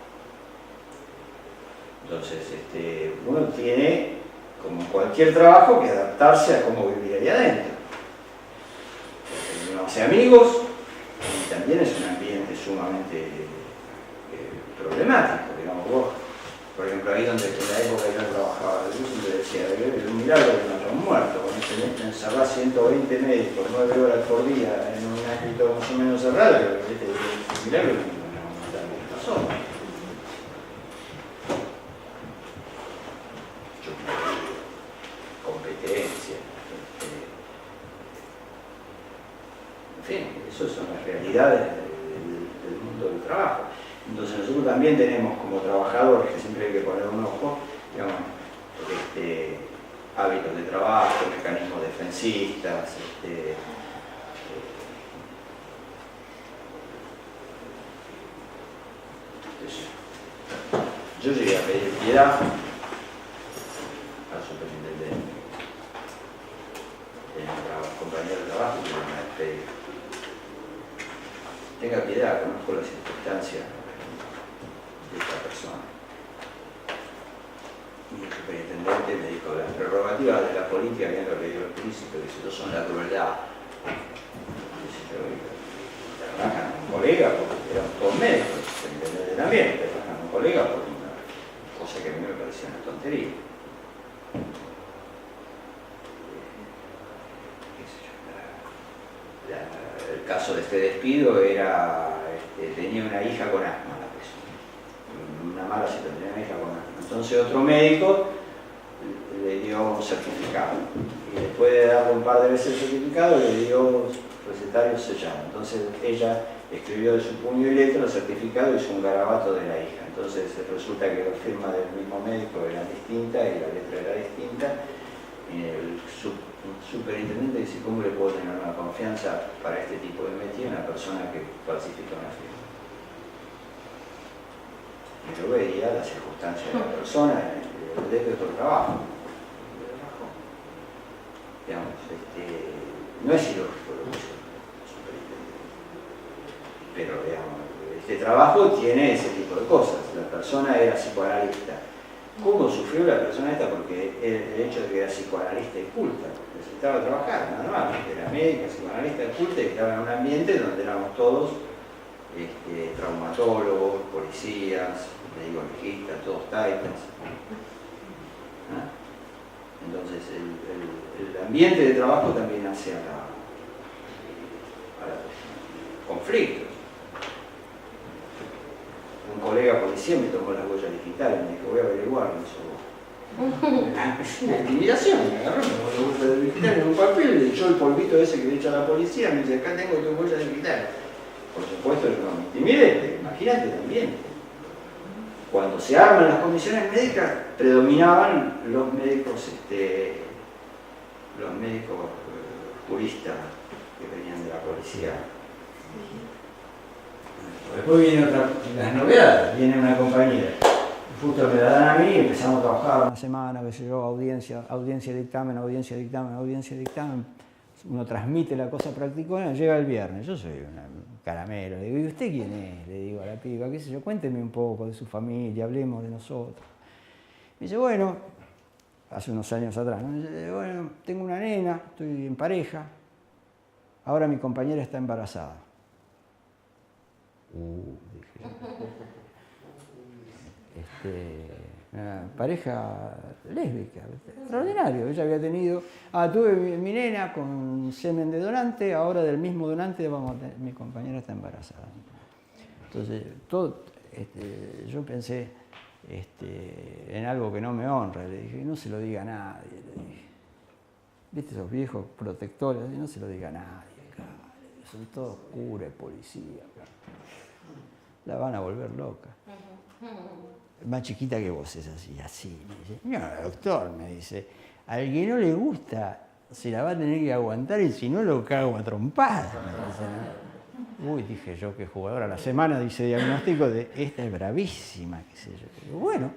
Entonces, uno tiene, como cualquier trabajo, que adaptarse a cómo vivir ahí adentro. Porque uno hace amigos y también es un ambiente sumamente problemático, digamos vos. Por ejemplo, ahí donde en la época yo trabajaba, yo siempre decía, es un milagro que no haya un muerto, con encerrar 120 médicos, 9 horas por día en un ámbito más o menos cerrado, es un milagro que no haya un pasó. Competencia. En fin, eso son las realidades del mundo del trabajo. Entonces nosotros también tenemos como trabajadores, que siempre hay que poner un ojo, digamos, hábitos de trabajo, mecanismos defensistas, yo llegué a pedir piedad al superintendente, un compañero de trabajo que me despedí. Tenga piedad, conozco las circunstancias de esta persona. Y el superintendente me dijo, las prerrogativas de la política, viendo que yo el príncipe, que eso son la crueldad. Trabajan con un colega, porque eran todos médicos, el superintendente también, trabajan con un colega por una cosa que a mí me parecía una tontería. El caso de este despido era, tenía una hija con asma, la persona. Una mala situación, tenía una hija con asma. Entonces otro médico le dio un certificado. Y después de darle un par de veces el certificado, le dio recetario sellado. Entonces ella escribió de su puño y letra el certificado y hizo un garabato de la hija. Entonces resulta que la firma del mismo médico era distinta y la letra era distinta. Y el superintendente dice, ¿cómo le puedo tener una confianza para este tipo de métier a una persona que falsifica una firma? Y yo veía las circunstancias de la persona, el derecho de trabajo. no es ilógico lo que hizo el superintendente. Pero, digamos, este trabajo tiene ese tipo de cosas. La persona era psicoanalista. ¿Cómo sufrió la persona esta? Porque el hecho de que era psicoanalista y culta, necesitaba trabajar, nada más. Era médica, psicoanalista y culta, y estaba en un ambiente donde éramos todos traumatólogos, policías, médicos legistas, todos taitas. ¿Ah? Entonces el ambiente de trabajo también hace a la conflictos. Un colega policía me tomó las huellas digitales, me dijo, voy a averiguarlo eso. Es una intimidación, me agarró, me tomó las huellas digitales en un papel, le echó el polvito ese que le echa a la policía, me dice, acá tengo tus huellas digitales. Por supuesto, yo no me intimidé, imagínate también. Cuando se arman las comisiones médicas, predominaban los médicos, juristas que venían de la policía. Después viene las novedades, viene una compañera. Justo me la dan a mí y empezamos a trabajar una semana, qué sé yo, audiencia, dictamen, audiencia, dictamen. Uno transmite la cosa practicona, llega el viernes. Yo soy un caramelo. Le digo, ¿y usted quién es? Le digo a la piba, qué sé yo, cuénteme un poco de su familia, hablemos de nosotros. Me dice, bueno, hace unos años atrás, ¿no? Me dice, bueno, tengo una nena, estoy en pareja, ahora mi compañera está embarazada. Dije yo. Una pareja lésbica, extraordinario. Ella había tenido, tuve mi nena con semen de donante, ahora del mismo donante mi compañera está embarazada. Entonces, yo pensé en algo que no me honra, le dije, no se lo diga a nadie, le dije. ¿Viste esos viejos protectores? No se lo diga a nadie, son todos curas, policías, la van a volver loca. Más chiquita que vos es así. Me dice, no, doctor, me dice, al que no le gusta se la va a tener que aguantar y si no lo cago a trompadas. Uy, dije yo, qué jugadora. La semana dice diagnóstico de esta es bravísima, qué sé yo. Digo, bueno,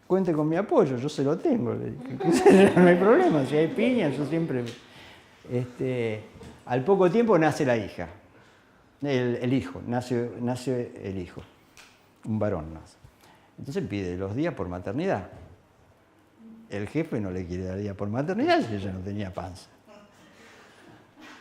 cuente con mi apoyo, yo se lo tengo. Le dije, no hay problema, si hay piña, yo siempre... Al poco tiempo nace la hija, el hijo, nace el hijo, un varón nace. Entonces pide los días por maternidad. El jefe no le quiere dar días por maternidad si ella no tenía panza.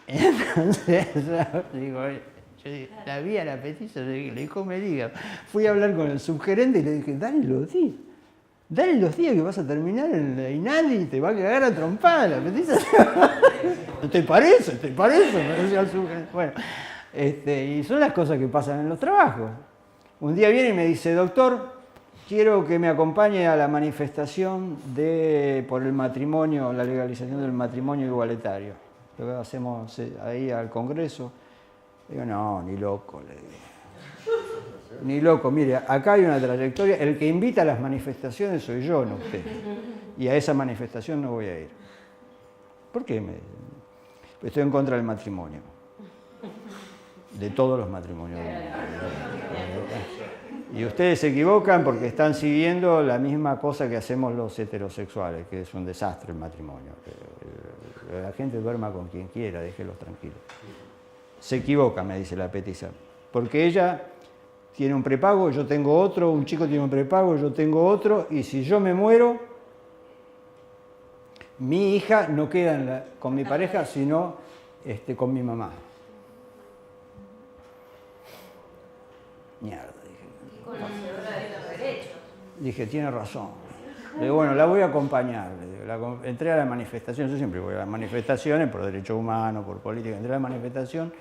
Entonces, yo la vi a la petiza, le dijo, me diga. Fui a hablar con el subgerente y le dije, dale los días que vas a terminar en la INADI y te va a cagar a trompada la petiza. ¿Te parece? Me decía el subgerente. Bueno, y son las cosas que pasan en los trabajos. Un día viene y me dice, doctor, quiero que me acompañe a la manifestación por el matrimonio, la legalización del matrimonio igualitario. Lo que hacemos ahí al Congreso. Digo, no, ni loco, le digo. Ni loco, mire, acá hay una trayectoria. El que invita a las manifestaciones soy yo, no usted. Y a esa manifestación no voy a ir. ¿Por qué? Estoy en contra del matrimonio. De todos los matrimonios. Y ustedes se equivocan porque están siguiendo la misma cosa que hacemos los heterosexuales, que es un desastre el matrimonio. Que la gente duerma con quien quiera, déjelos tranquilos. Se equivoca, me dice la petiza, porque ella tiene un prepago, yo tengo otro, un chico tiene un prepago, yo tengo otro, y si yo me muero, mi hija no queda con mi pareja, sino con mi mamá. Mierda. Conocedora de los derechos. Dije, tiene razón. Le digo, bueno, la voy a acompañar. Entré a la manifestación, yo siempre voy a las manifestaciones por derechos humanos, por política. Entré a la manifestación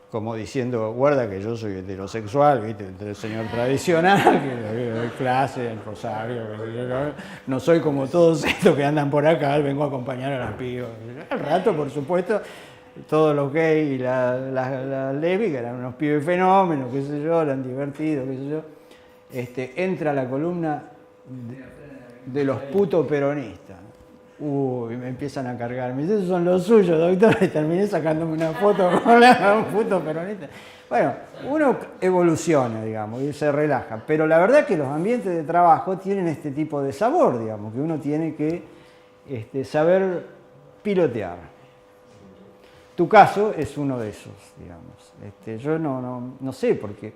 como diciendo, guarda que yo soy heterosexual, ¿viste? El señor tradicional, que doy clase, el rosario, no soy como todos estos que andan por acá, vengo a acompañar a las pibas. Al rato, por supuesto, todos los gays y las lésbicas eran unos pibes fenómenos, qué sé yo, eran divertidos, qué sé yo. Entra la columna de los putos peronistas. Uy, me empiezan a cargar. Me dicen, esos son los suyos, doctor. Y terminé sacándome una foto con un puto peronista. Bueno, uno evoluciona, digamos, y se relaja. Pero la verdad es que los ambientes de trabajo tienen este tipo de sabor, digamos, que uno tiene que saber pilotear. tu caso es uno de esos, digamos. Yo no sé, porque,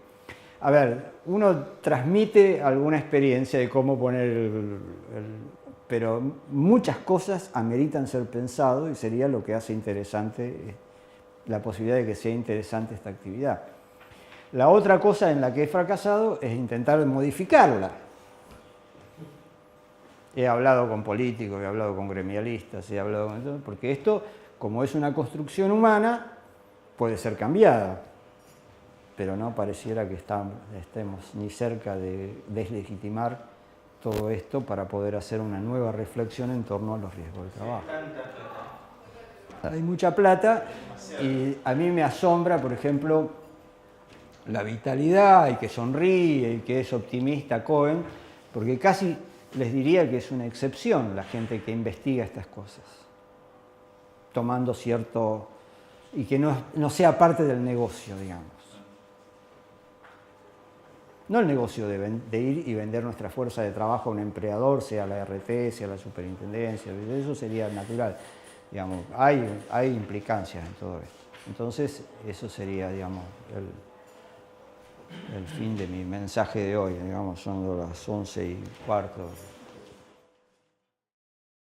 a ver, uno transmite alguna experiencia de cómo poner pero muchas cosas ameritan ser pensado y sería lo que hace interesante, la posibilidad de que sea interesante esta actividad. La otra cosa en la que he fracasado es intentar modificarla. He hablado con políticos, he hablado con gremialistas, he hablado con todo, porque esto, como es una construcción humana, puede ser cambiada, pero no pareciera que estemos ni cerca de deslegitimar todo esto para poder hacer una nueva reflexión en torno a los riesgos del trabajo. Hay mucha plata y a mí me asombra, por ejemplo, la vitalidad y que sonríe y que es optimista Cohen, porque casi les diría que es una excepción la gente que investiga estas cosas, tomando cierto, y que no sea parte del negocio, digamos. No el negocio de ir y vender nuestra fuerza de trabajo a un empleador, sea la RT, sea la superintendencia, eso sería natural. Digamos, hay implicancias en todo esto. Entonces, eso sería, digamos, el fin de mi mensaje de hoy. Digamos, son las 11:15.